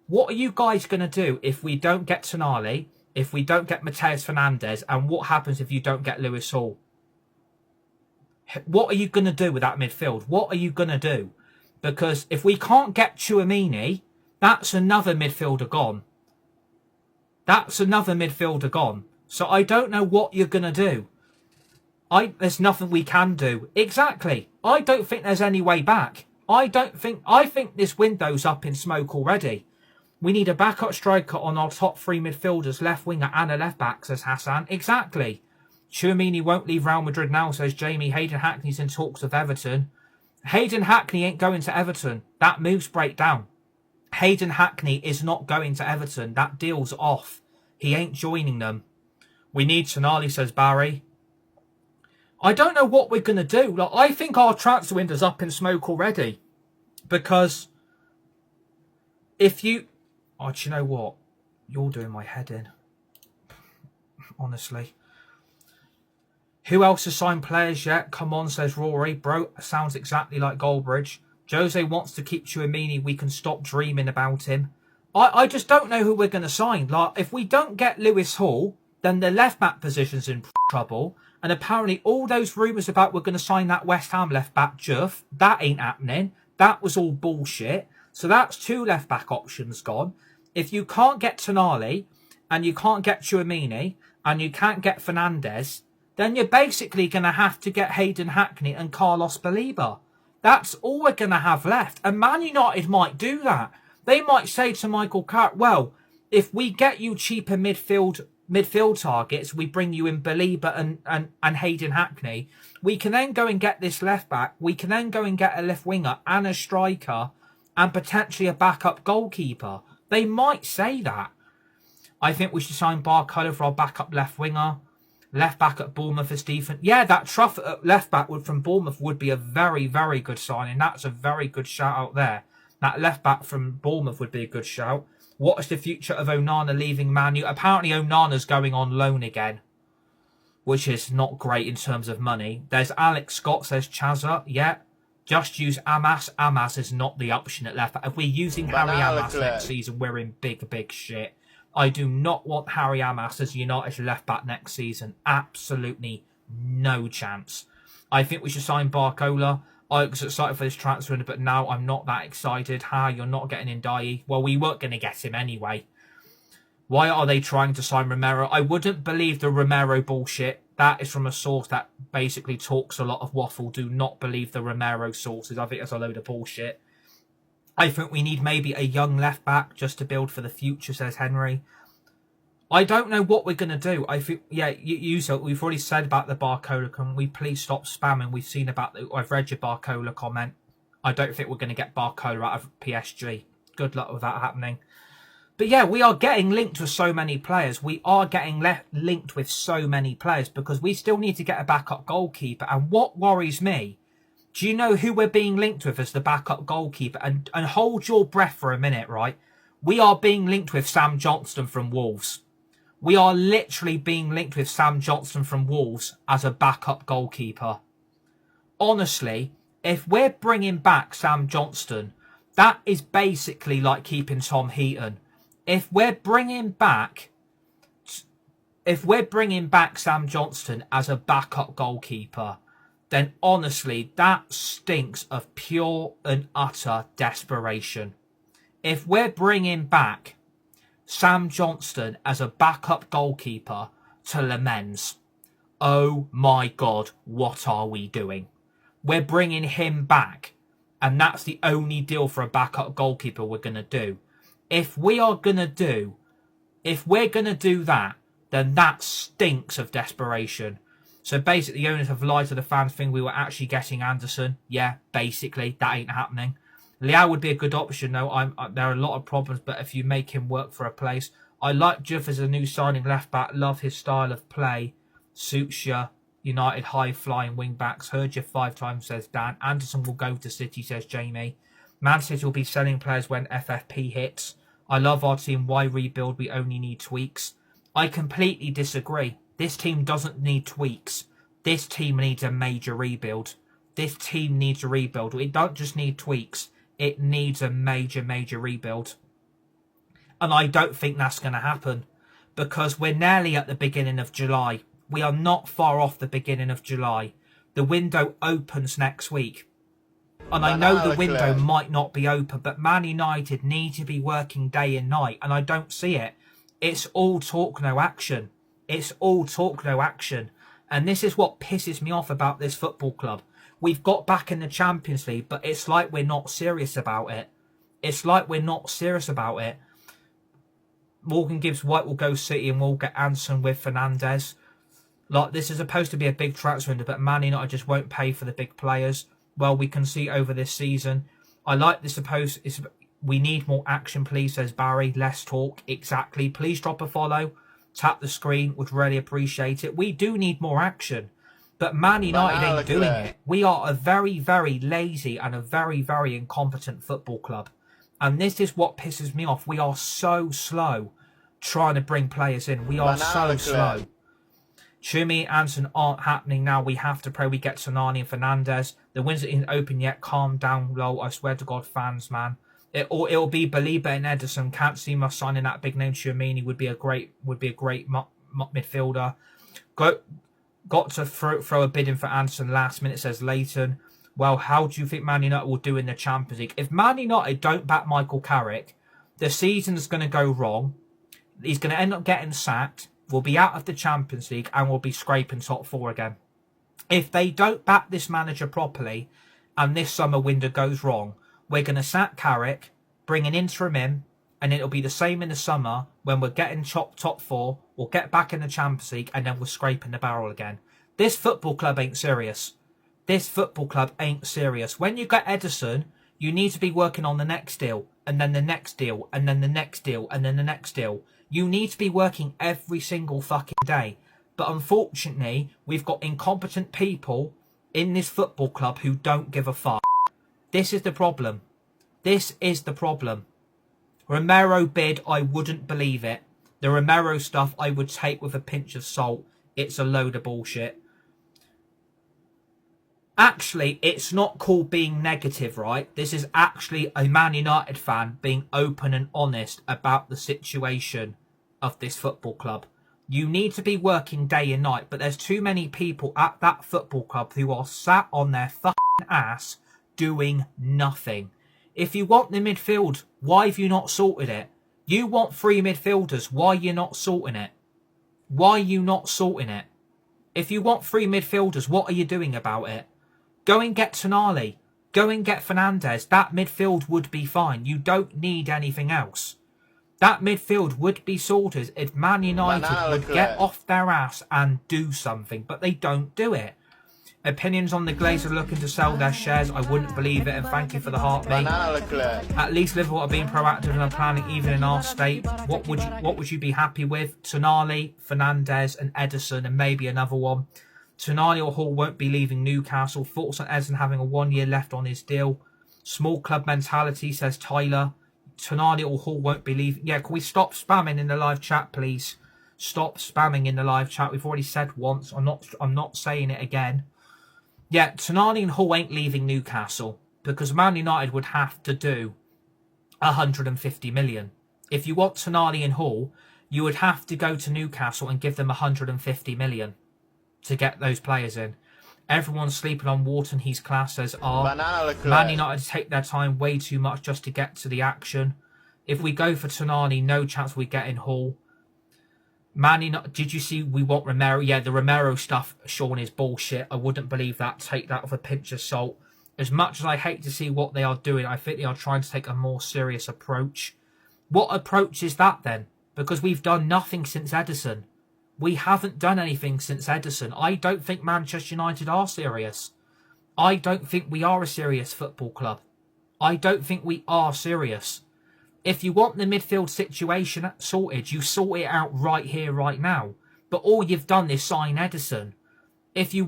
A: What are you guys going to do if we don't get Tonali, if we don't get Mateus Fernandes, and what happens if you don't get Lewis Hall? What are you going to do with that midfield? What are you going to do? Because if we can't get Tchouameni, that's another midfielder gone. That's another midfielder gone. So I don't know what you're going to do. There's nothing we can do. Exactly. I don't think there's any way back. I think this window's up in smoke already. We need a backup striker on our top three midfielders, left winger and a left back, says Hassan. Exactly. Tchouameni won't leave Real Madrid now, says Jamie. Hayden Hackney's in talks with Everton. Hayden Hackney ain't going to Everton. That move's break down. Hayden Hackney is not going to Everton. That deal's off. He ain't joining them. We need Tonali, says Barry. I don't know what we're going to do. Like, I think our transfer window's up in smoke already. Because if you... Oh, do you know what? You're doing my head in. honestly. Who else has signed players yet? Come on, says Rory. Bro, sounds exactly like Goldbridge. Jose wants to keep Tchouaméni. We can stop dreaming about him. I just don't know who we're going to sign. Like, if we don't get Lewis Hall, then the left-back position's in trouble. And apparently all those rumours about we're going to sign that West Ham left-back, Juff, that ain't happening. That was all bullshit. So that's 2 left-back options gone. If you can't get Tonali, and you can't get Tchouaméni, and you can't get Fernandes, then you're basically going to have to get Hayden Hackney and Carlos Baliba. That's all we're going to have left. And Man United might do that. They might say to Michael Carrick, well, if we get you cheaper midfield targets, we bring you in Baliba and Hayden Hackney, we can then go and get this left back, we can then go and get a left winger and a striker and potentially a backup goalkeeper. They might say that. I think we should sign Barcola for our backup left winger. Left back at Bournemouth is Stephen. Yeah, that Truff at left back from Bournemouth would be a very, very good signing. That's a very good shout out there. That left back from Bournemouth would be a good shout. What is the future of Onana leaving Man U? Apparently Onana's going on loan again, which is not great in terms of money. There's Alex Scott, says Chazza. Yeah, just use Amas. Amas is not the option at left back. If we're using Harry Amas next season, we're in big, big shit. I do not want Harry Amas as United's left back next season. Absolutely no chance. I think we should sign Barcola. I was excited for this transfer, but now I'm not that excited. You're not getting Ndiaye. Well, we weren't going to get him anyway. Why are they trying to sign Romero? I wouldn't believe the Romero bullshit. That is from a source that basically talks a lot of waffle. Do not believe the Romero sources. I think that's a load of bullshit. I think we need maybe a young left back just to build for the future, says Henry. I don't know what we're going to do. I think, yeah, we've already said about the Barcola. Can we please stop spamming? We've seen about I've read your Barcola comment. I don't think we're going to get Barcola out of PSG. Good luck with that happening. But yeah, we are getting linked with so many players. We are getting linked with so many players because we still need to get a backup goalkeeper. And what worries me, do you know who we're being linked with as the backup goalkeeper? And hold your breath for a minute, right? We are being linked with Sam Johnston from Wolves. We are literally being linked with Sam Johnston from Wolves as a backup goalkeeper. Honestly, if we're bringing back Sam Johnston, that is basically like keeping Tom Heaton. If we're bringing back Sam Johnston as a backup goalkeeper, then honestly, that stinks of pure and utter desperation. If we're bringing back Sam Johnston as a backup goalkeeper to Le Mans, oh my God, what are we doing? We're bringing him back, and that's the only deal for a backup goalkeeper we're going to do. If we're going to do that, then that stinks of desperation. So basically, the owners have lied to the fans, think we were actually getting Anderson. Yeah, basically, that ain't happening. Leao would be a good option, though. There are a lot of problems, but if you make him work for a place. I like Juff as a new signing left-back. Love his style of play. Suits you. United high-flying wing-backs. Heard you 5 times, says Dan. Anderson will go to City, says Jamie. Man City will be selling players when FFP hits. I love our team. Why rebuild? We only need tweaks. I completely disagree. This team doesn't need tweaks. This team needs a major rebuild. This team needs a rebuild. It don't just need tweaks. It needs a major, major rebuild. And I don't think that's going to happen because we're nearly at the beginning of July. We are not far off the beginning of July. The window opens next week. And I know the window might not be open, but Man United need to be working day and night, and I don't see it. It's all talk, no action. It's all talk, no action. And this is what pisses me off about this football club. We've got back in the Champions League, but it's like we're not serious about it. It's like we're not serious about it. Morgan Gibbs White will go City and we'll get Anson with Fernandes. Like, this is supposed to be a big transfer window, but Man United just won't pay for the big players. Well, we can see over this season. I like this we need more action, please, says Barry. Less talk. Exactly. Please drop a follow. Tap the screen. Would really appreciate it. We do need more action. But Man United ain't doing it. We are a very, very lazy and a very, very incompetent football club. And this is what pisses me off. We are so slow trying to bring players in. We are so slow. Chumi and Anderson aren't happening now. We have to pray we get Tonali and Fernandes. The window isn't open yet. Calm down, lol. I swear to God, fans, man. It'll be Belieber and Ederson. Can't see us signing that big name. Tchouaméni would be a great midfielder. Got to throw a bid in for Anderson last minute, says Leighton. Well, how do you think Man United will do in the Champions League? If Man United don't back Michael Carrick, the season's going to go wrong. He's going to end up getting sacked. We'll be out of the Champions League and we'll be scraping top 4 again. If they don't back this manager properly and this summer window goes wrong, we're going to sack Carrick, bring an interim in, and it'll be the same in the summer when we're getting top 4. We'll get back in the Champions League and then we're scraping the barrel again. This football club ain't serious. This football club ain't serious. When you get Ederson, you need to be working on the next deal, and then the next deal, and then the next deal, and then the next deal. You need to be working every single fucking day. But unfortunately, we've got incompetent people in this football club who don't give a fuck. This is the problem. This is the problem. Romero bid, I wouldn't believe it. The Romero stuff I would take with a pinch of salt. It's a load of bullshit. Actually, it's not called being negative, right? This is actually a Man United fan being open and honest about the situation of this football club. You need to be working day and night, but there's too many people at that football club who are sat on their fucking ass doing nothing. If you want the midfield, why have you not sorted it? You want 3 midfielders, why are you not sorting it? Why are you not sorting it? If you want 3 midfielders, what are you doing about it? Go and get Tonali. Go and get Fernandes. That midfield would be fine. You don't need anything else. That midfield would be sorted if Man United would get off their ass and do something, but they don't do it. Opinions on the Glazers looking to sell their shares, I wouldn't believe it, and thank you for the heartbeat. At least Liverpool are being proactive and are planning even in our state. What would you be happy with? Tonali, Fernandes and Ederson and maybe another one. Tonali or Hall won't be leaving Newcastle. Thoughts on Ederson having a 1 year left on his deal. Small club mentality, says Tyler. Tonali or Hall won't be leaving. Yeah, can we stop spamming in the live chat, please? Stop spamming in the live chat. We've already said once. I'm not saying it again. Yeah, Tonali and Hall ain't leaving Newcastle because Man United would have to do 150 million. If you want Tonali and Hall, you would have to go to Newcastle and give them 150 million to get those players in. Everyone's sleeping on Wharton. He's class, says Man United take their time way too much just to get to the action. If we go for Tonali, no chance we get in Hall. Man United, did you see we want Romero? Yeah, the Romero stuff, Sean, is bullshit. I wouldn't believe that. Take that with a pinch of salt. As much as I hate to see what they are doing, I think they are trying to take a more serious approach. What approach is that then? Because we've done nothing since Ederson. We haven't done anything since Ederson. I don't think Manchester United are serious. I don't think we are a serious football club. I don't think we are serious. If you want the midfield situation sorted, you sort it out right here, right now. But all you've done is sign Ederson. If you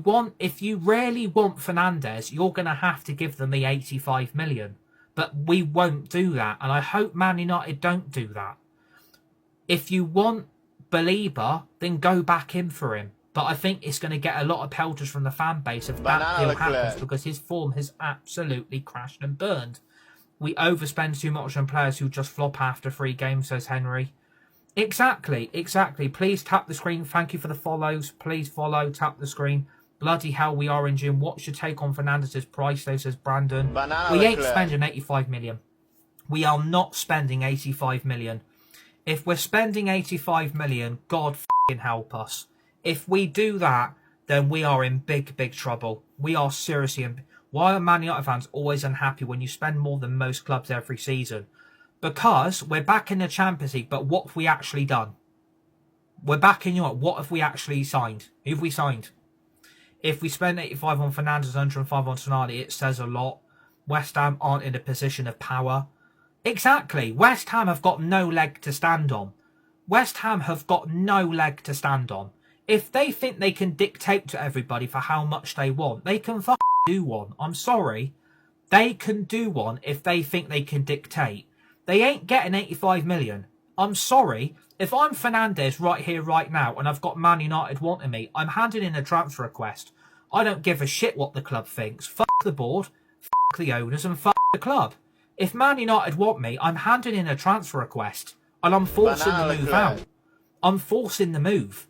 A: really want Fernandes, you're going to have to give them the 85 million. But we won't do that. And I hope Man United don't do that. If you want Belieber, then go back in for him. But I think it's going to get a lot of pelters from the fan base if that deal happens because his form has absolutely crashed and burned. We overspend too much on players who just flop after 3 games, says Henry. Exactly. Please tap the screen. Thank you for the follows. Please follow, tap the screen. Bloody hell, we are in June. What's your take on Fernandes' price, though, says Brandon. We ain't spending 85 million. We are not spending 85 million. If we're spending 85 million, God f***ing help us. If we do that, then we are in big, big trouble. We are seriously in... Why are Man United fans always unhappy when you spend more than most clubs every season? Because we're back in the Champions League, but what have we actually done? We're back in Europe. What have we actually signed? Who have we signed? If we spend 85 on Fernandes, 105 on Tonali, it says a lot. West Ham aren't in a position of power. Exactly. West Ham have got no leg to stand on. West Ham have got no leg to stand on. If they think they can dictate to everybody for how much they want, they can do one. I'm sorry. They can do one if they think they can dictate. They ain't getting 85 million. I'm sorry. If I'm Fernandes right here, right now, and I've got Man United wanting me, I'm handing in a transfer request. I don't give a shit what the club thinks. Fuck the board, fuck the owners, and fuck the club. If Man United want me, I'm handing in a transfer request. And I'm forcing the move out. I'm forcing the move.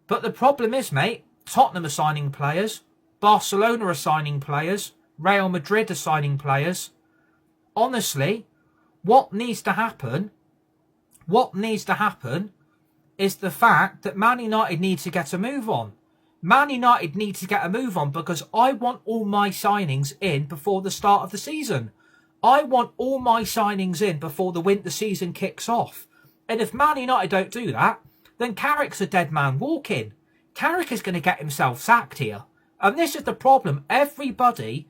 A: But the problem is, mate, Tottenham are signing players. Barcelona are signing players. Real Madrid are signing players. Honestly, what needs to happen is the fact that Man United need to get a move on. Man United need to get a move on because I want all my signings in before the start of the season. I want all my signings in before the winter season kicks off. And if Man United don't do that, then Carrick's a dead man walking. Carrick is going to get himself sacked here. And this is the problem. Everybody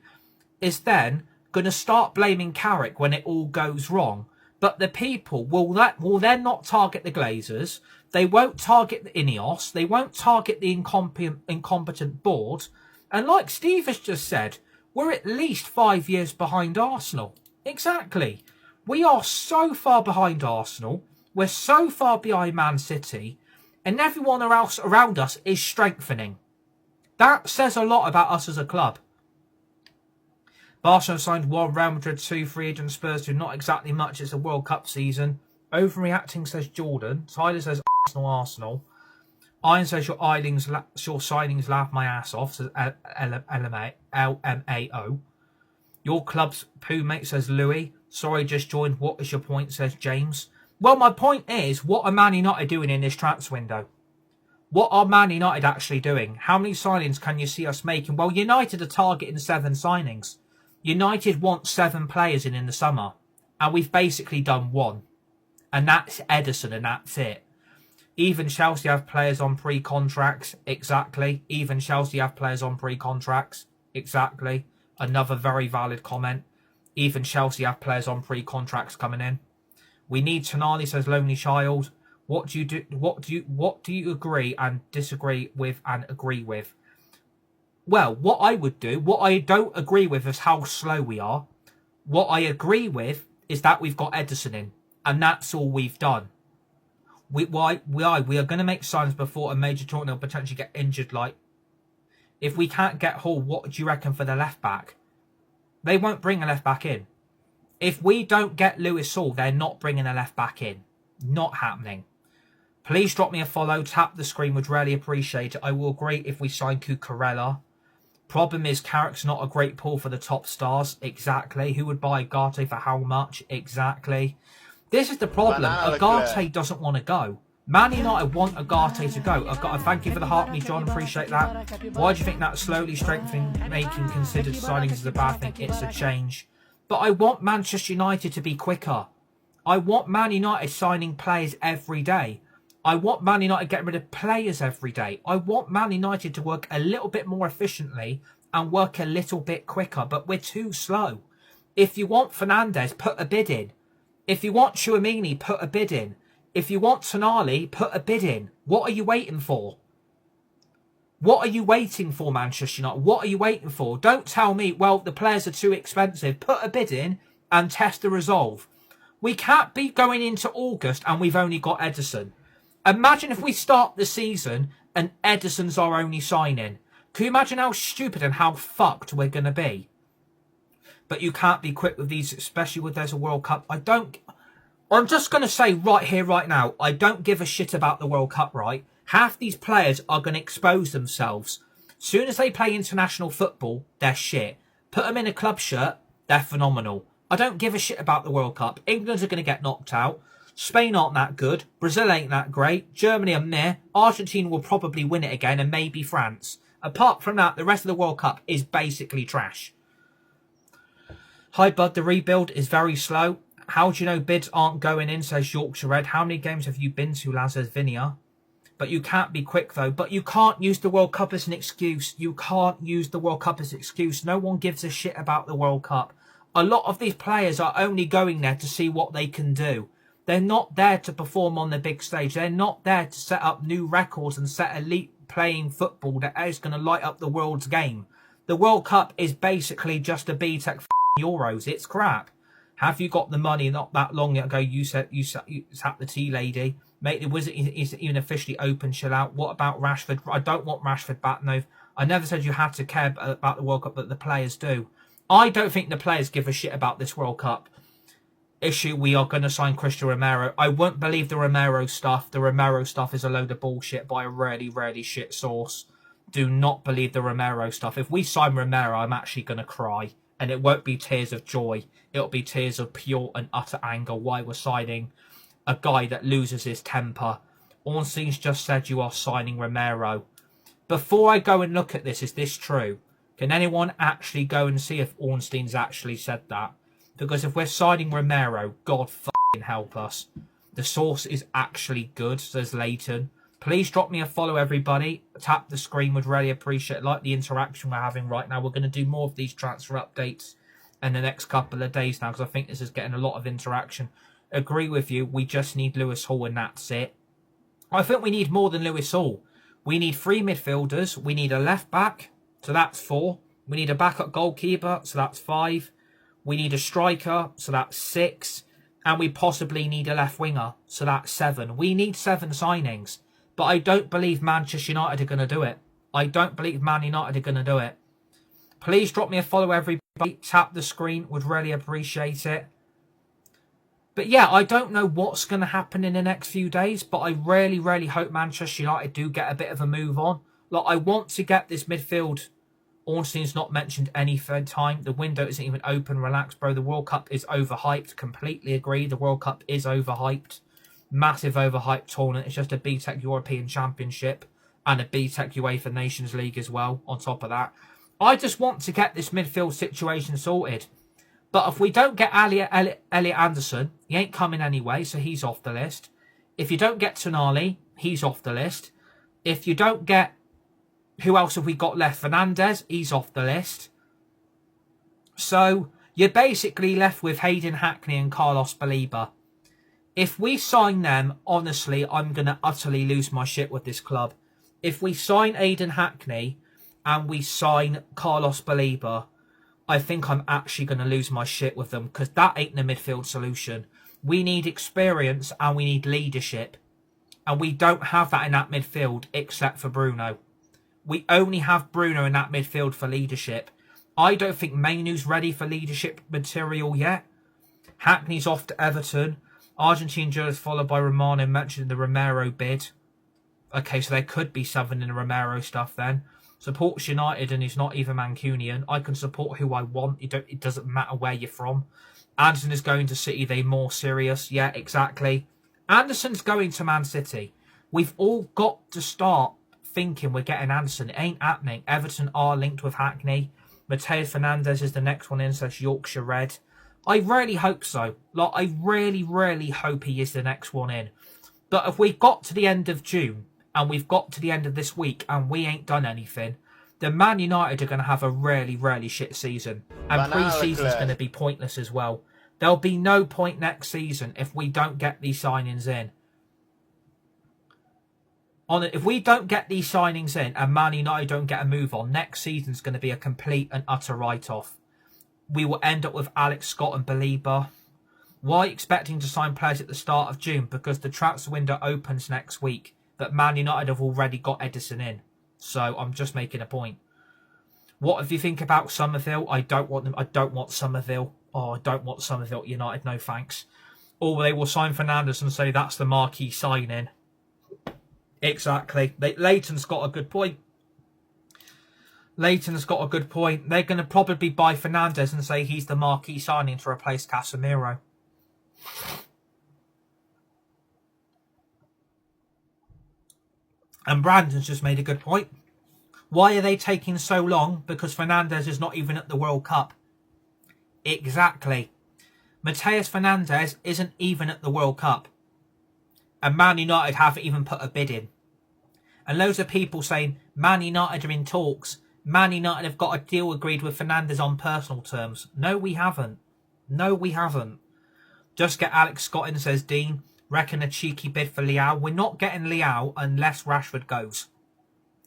A: is then going to start blaming Carrick when it all goes wrong. But the people will then not target the Glazers. They won't target the Ineos. They won't target the incompetent board. And like Steve has just said, we're at least 5 years behind Arsenal. Exactly. We are so far behind Arsenal. We're so far behind Man City. And everyone else around us is strengthening. That says a lot about us as a club. Barcelona signed 1, Real Madrid 2, free agent Spurs 2. Not exactly much. It's a World Cup season. Overreacting, says Jordan. Tyler says Arsenal. Iron says your signings laugh my ass off, says LMAO. Your club's poo mate, says Louis. Sorry, just joined. What is your point, says James. Well, my point is, what are Man United doing in this transfer window? What are Man United actually doing? How many signings can you see us making? Well, United are targeting 7 signings. United want 7 players in the summer. And we've basically done 1. And that's Ederson, and that's it. Even Chelsea have players on pre-contracts. Exactly. Even Chelsea have players on pre-contracts. Exactly. Another very valid comment. Even Chelsea have players on pre-contracts coming in. We need Tonali, says Lonely Child. What do you agree and disagree with and agree with? Well, what I would do, what I don't agree with is how slow we are. What I agree with is that we've got Ederson in. And that's all we've done. We are going to make signings before a major tournament will potentially get injured. Like, if we can't get Hall, what do you reckon for the left back? They won't bring a left back in. If we don't get Lewis Hall, they're not bringing a left back in. Not happening. Please drop me a follow. Tap the screen. Would really appreciate it. I will agree if we sign Cucurella. Problem is, Carrick's not a great pull for the top stars. Exactly. Who would buy Agate for how much? Exactly. This is the problem. Agate doesn't want to go. Man United want Agate to go. I've got to thank you for the heart, me, John. Appreciate that. Why do you think that slowly strengthening, making considered signings is a bad thing? It's a change. But I want Manchester United to be quicker. I want Man United signing players every day. I want Man United getting rid of players every day. I want Man United to work a little bit more efficiently and work a little bit quicker. But we're too slow. If you want Fernandes, put a bid in. If you want Tchouaméni, put a bid in. If you want Tonali, put a bid in. What are you waiting for? What are you waiting for, Manchester United? What are you waiting for? Don't tell me, well, the players are too expensive. Put a bid in and test the resolve. We can't be going into August and we've only got Ederson. Imagine if we start the season and Ederson's our only signing. Can you imagine how stupid and how fucked we're going to be? But you can't be quick with these, especially when there's a World Cup. I'm just going to say right here, right now, I don't give a shit about the World Cup, right? Half these players are going to expose themselves. Soon as they play international football, they're shit. Put them in a club shirt, they're phenomenal. I don't give a shit about the World Cup. England are going to get knocked out. Spain aren't that good. Brazil ain't that great. Germany are meh. Argentina will probably win it again, and maybe France. Apart from that, the rest of the World Cup is basically trash. Hi, bud. The rebuild is very slow. How do you know bids aren't going in, says Yorkshire Red. How many games have you been to, Laz, says Vinia? But you can't be quick, though. But you can't use the World Cup as an excuse. You can't use the World Cup as an excuse. No one gives a shit about the World Cup. A lot of these players are only going there to see what they can do. They're not there to perform on the big stage. They're not there to set up new records and set elite playing football that is going to light up the world's game. The World Cup is basically just a BTEC Euros. It's crap. Have you got the money? Not that long ago, you said you sat the tea lady. Mate, it wasn't even officially open. Chill out. What about Rashford? I don't want Rashford back. No, I never said you had to care about the World Cup, but the players do. I don't think the players give a shit about this World Cup issue. We are going to sign Christian Romero. I won't believe the Romero stuff. The Romero stuff is a load of bullshit by a really, really shit source. Do not believe the Romero stuff. If we sign Romero, I'm actually going to cry. And it won't be tears of joy. It'll be tears of pure and utter anger. Why we're signing a guy that loses his temper. Ornstein's just said you are signing Romero. Before I go and look at this, is this true? Can anyone actually go and see if Ornstein's actually said that? Because if we're signing Romero, God fucking help us. The source is actually good, says Leighton. Please drop me a follow, everybody. Tap the screen, would really appreciate it. Like the interaction we're having right now. We're going to do more of these transfer updates in the next couple of days now, because I think this is getting a lot of interaction. Agree with you. We just need Lewis Hall and that's it. I think we need more than Lewis Hall. We need 3 midfielders. We need a left back, so that's 4. We need a backup goalkeeper, so that's 5. We need a striker, so that's 6. And we possibly need a left winger, so that's 7. We need 7 signings. But I don't believe Manchester United are going to do it. I don't believe Man United are going to do it. Please drop me a follow, everybody. Tap the screen. Would really appreciate it. But yeah, I don't know what's going to happen in the next few days. But I really, really hope Manchester United do get a bit of a move on. Like, I want to get this midfield. Ornstein's not mentioned any third time. The window isn't even open. Relax, bro. The World Cup is overhyped. Completely agree. The World Cup is overhyped. Massive overhyped tournament. It's just a BTEC European Championship and a BTEC UEFA Nations League as well on top of that. I just want to get this midfield situation sorted. But if we don't get Elliot Anderson, he ain't coming anyway, so he's off the list. If you don't get Tonali, he's off the list. If you don't get... Who else have we got left? Fernandez, he's off the list. So you're basically left with Hayden Hackney and Carlos Baleba. If we sign them, honestly, I'm going to utterly lose my shit with this club. If we sign Hayden Hackney and we sign Carlos Baleba, I think I'm actually going to lose my shit with them, because that ain't the midfield solution. We need experience and we need leadership. And we don't have that in that midfield except for Bruno. We only have Bruno in that midfield for leadership. I don't think Mainoo's ready for leadership material yet. Hackney's off to Everton. Argentine journalist followed by Romano mentioned the Romero bid. Okay, so there could be something in the Romero stuff then. Supports United and he's not even Mancunian. I can support who I want. It doesn't matter where you're from. Anderson is going to City. They more serious. Yeah, exactly. Anderson's going to Man City. We've all got to start thinking we're getting Anderson. It ain't happening. Everton are linked with Hackney. Mateus Fernandez is the next one in, says Yorkshire Red. I really hope so. Like, I really, really hope he is the next one in. But if we've got to the end of June and we've got to the end of this week and we ain't done anything, then Man United are going to have a really, really shit season. And pre-season's going to be pointless as well. There'll be no point next season if we don't get these signings in. If we don't get these signings in and Man United don't get a move on, next season's going to be a complete and utter write-off. We will end up with Alex Scott and Baleba. Why expecting to sign players at the start of June? Because the transfer window opens next week. But Man United have already got Edison in. So I'm just making a point. What if you think about Somerville? I don't want them. I don't want Somerville. Oh, I don't want Somerville at United. No thanks. Or they will sign Fernandez and say that's the marquee signing. Exactly. Leighton's got a good point. Leighton's got a good point. They're going to probably buy Fernandez and say he's the marquee signing to replace Casemiro. And Brandon's just made a good point. Why are they taking so long? Because Fernandez is not even at the World Cup. Exactly. Mateus Fernandez isn't even at the World Cup. And Man United haven't even put a bid in. And loads of people saying Man United are in talks. Man United have got a deal agreed with Fernandez on personal terms. No, we haven't. No, we haven't. Just get Alex Scott in, says Dean. Reckon a cheeky bid for Leao. We're not getting Leao unless Rashford goes.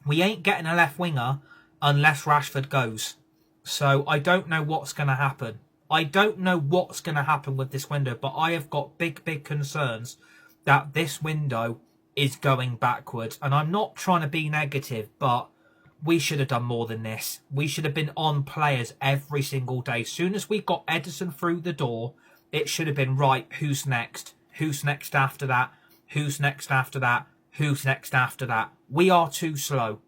A: We ain't getting a left winger unless Rashford goes. So I don't know what's going to happen. I don't know what's going to happen with this window, but I have got big, big concerns that this window is going backwards. And I'm not trying to be negative, but we should have done more than this. We should have been on players every single day. As soon as we got Ederson through the door, it should have been, right, who's next? Who's next after that? Who's next after that? Who's next after that? We are too slow.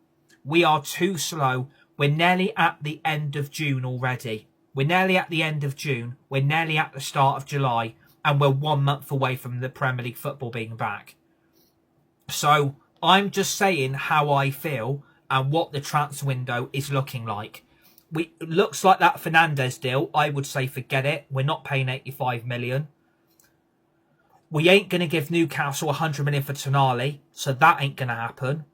A: We are too slow. We're nearly at the end of June already. We're nearly at the end of June. We're nearly at the start of July. And we're 1 month away from the Premier League football being back. So I'm just saying how I feel and what the transfer window is looking like. It looks like that Fernandes deal. I would say forget it. We're not paying 85 million. We ain't going to give Newcastle 100 million for Tonali. So that ain't going to happen.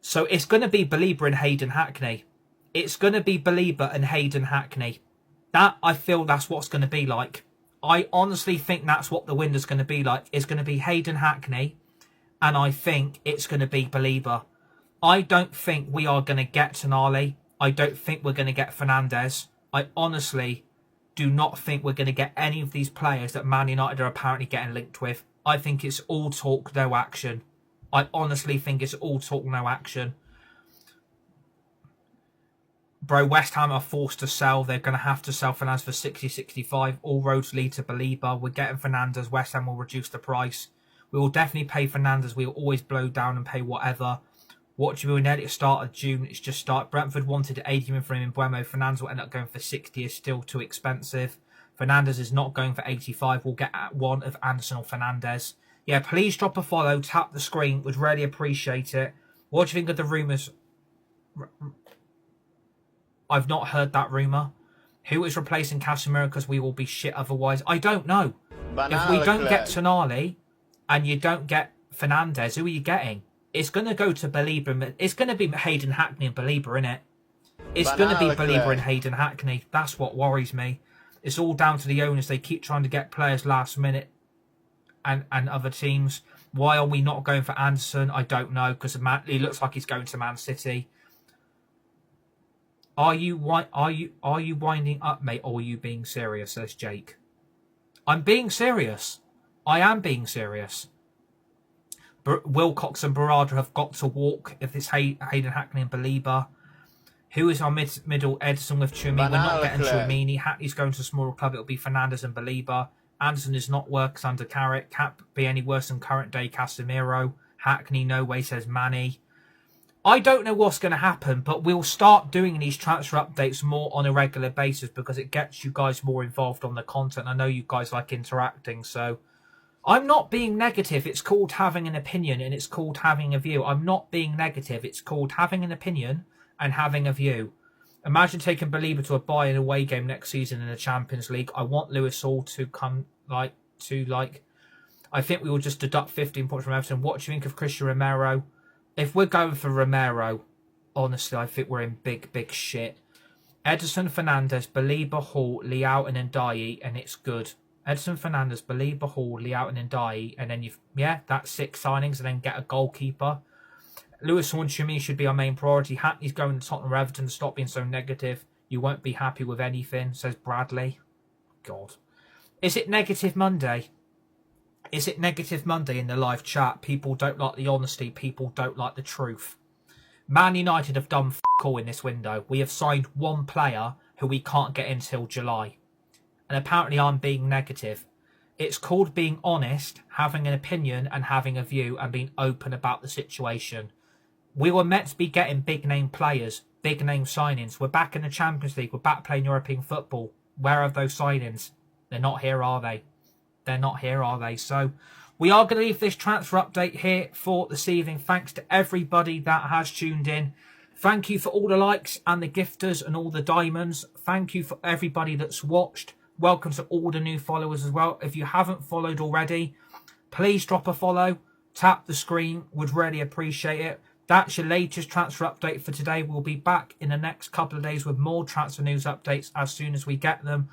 A: So it's going to be Belieber and Hayden Hackney. It's going to be Belieber and Hayden Hackney. That, I feel that's what's going to be like. I honestly think that's what the window's going to be like. It's going to be Hayden Hackney. And I think it's going to be Belieber. I don't think we are going to get Tonali. I don't think we're going to get Fernandes. I honestly do not think we're going to get any of these players that Man United are apparently getting linked with. I think it's all talk, no action. I honestly think it's all talk, no action. Bro, West Ham are forced to sell. They're going to have to sell Fernandes for 60, 65. All roads lead to Belieber. We're getting Fernandes. West Ham will reduce the price. We will definitely pay Fernandes. We will always blow down and pay whatever. What do we know at the start of June? It's just start. Brentford wanted 80 million for him in Buemo. Fernandes will end up going for 60. Is still too expensive. Fernandes is not going for 85. We'll get at one of Anderson or Fernandes. Yeah, please drop a follow. Tap the screen. Would really appreciate it. What do you think of the rumours? I've not heard that rumour. Who is replacing Casemiro because we will be shit otherwise? I don't know. If we don't get Tonali and you don't get Fernandes, who are you getting? It's going to go to Belieber. It's going to be Hayden Hackney and Belieber, isn't it? It's going to be Belieber and Hayden Hackney. That's what worries me. It's all down to the owners. They keep trying to get players last minute and other teams. Why are we not going for Anderson? I don't know, because he looks like he's going to Man City. Are you winding up, mate, or are you being serious? Says Jake. I'm being serious. I am being serious. Wilcox and Barada have got to walk if it's Hayden Hackney and Belieber. Who is our middle? Ederson with Tchouameni. We're not getting Tchouameni. Hackney's going to a smaller club. It'll be Fernandes and Belieber. Anderson is not worse under Carrick. Can't be any worse than current day Casemiro. Hackney, no way, says Manny. I don't know what's going to happen, but we'll start doing these transfer updates more on a regular basis because it gets you guys more involved on the content. I know you guys like interacting, so I'm not being negative. It's called having an opinion and it's called having a view. I'm not being negative. It's called having an opinion and having a view. Imagine taking Belieber to a buy-in away game next season in the Champions League. I want Lewis Hall to come I think we will just deduct 15 points from Everton. What do you think of Christian Romero? If we're going for Romero, honestly, I think we're in big, big shit. Ederson, Fernandes, Belieber, Hall, Leao and Ndiaye, and it's good. Ederson, Fernandes, Belieber, Hall, Leao and Ndiaye, and then that's 6 signings, and then get a goalkeeper. Lewis Hall and Tchouameni should be our main priority. Hackney's going to Tottenham or Everton. Stop being so negative. You won't be happy with anything, says Bradley. God. Is it Negative Monday? Is it Negative Monday in the live chat? People don't like the honesty. People don't like the truth. Man United have done all in this window. We have signed one player who we can't get until July. And apparently I'm being negative. It's called being honest, having an opinion and having a view and being open about the situation. We were meant to be getting big name players, big name signings. We're back in the Champions League. We're back playing European football. Where are those signings? They're not here, are they? They're not here, are they? So we are going to leave this transfer update here for this evening. Thanks to everybody that has tuned in. Thank you for all the likes and the gifters and all the diamonds. Thank you for everybody that's watched. Welcome to all the new followers as well. If you haven't followed already, please drop a follow. Tap the screen. Would really appreciate it. That's your latest transfer update for today. We'll be back in the next couple of days with more transfer news updates as soon as we get them.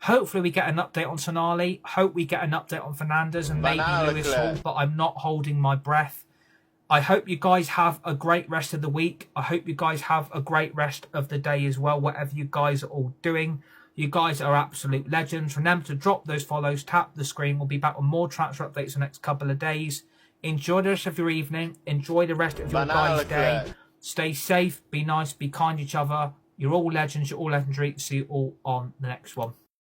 A: Hopefully we get an update on Tonali. Hope we get an update on Fernandes and maybe Lewis Hall, but I'm not holding my breath. I hope you guys have a great rest of the week. I hope you guys have a great rest of the day as well, whatever you guys are all doing. You guys are absolute legends. Remember to drop those follows, tap the screen. We'll be back with more transfer updates in the next couple of days. Enjoy the rest of your evening. Enjoy the rest of your guys' day. Stay safe, be nice, be kind to each other. You're all legends, you're all legendary. See you all on the next one.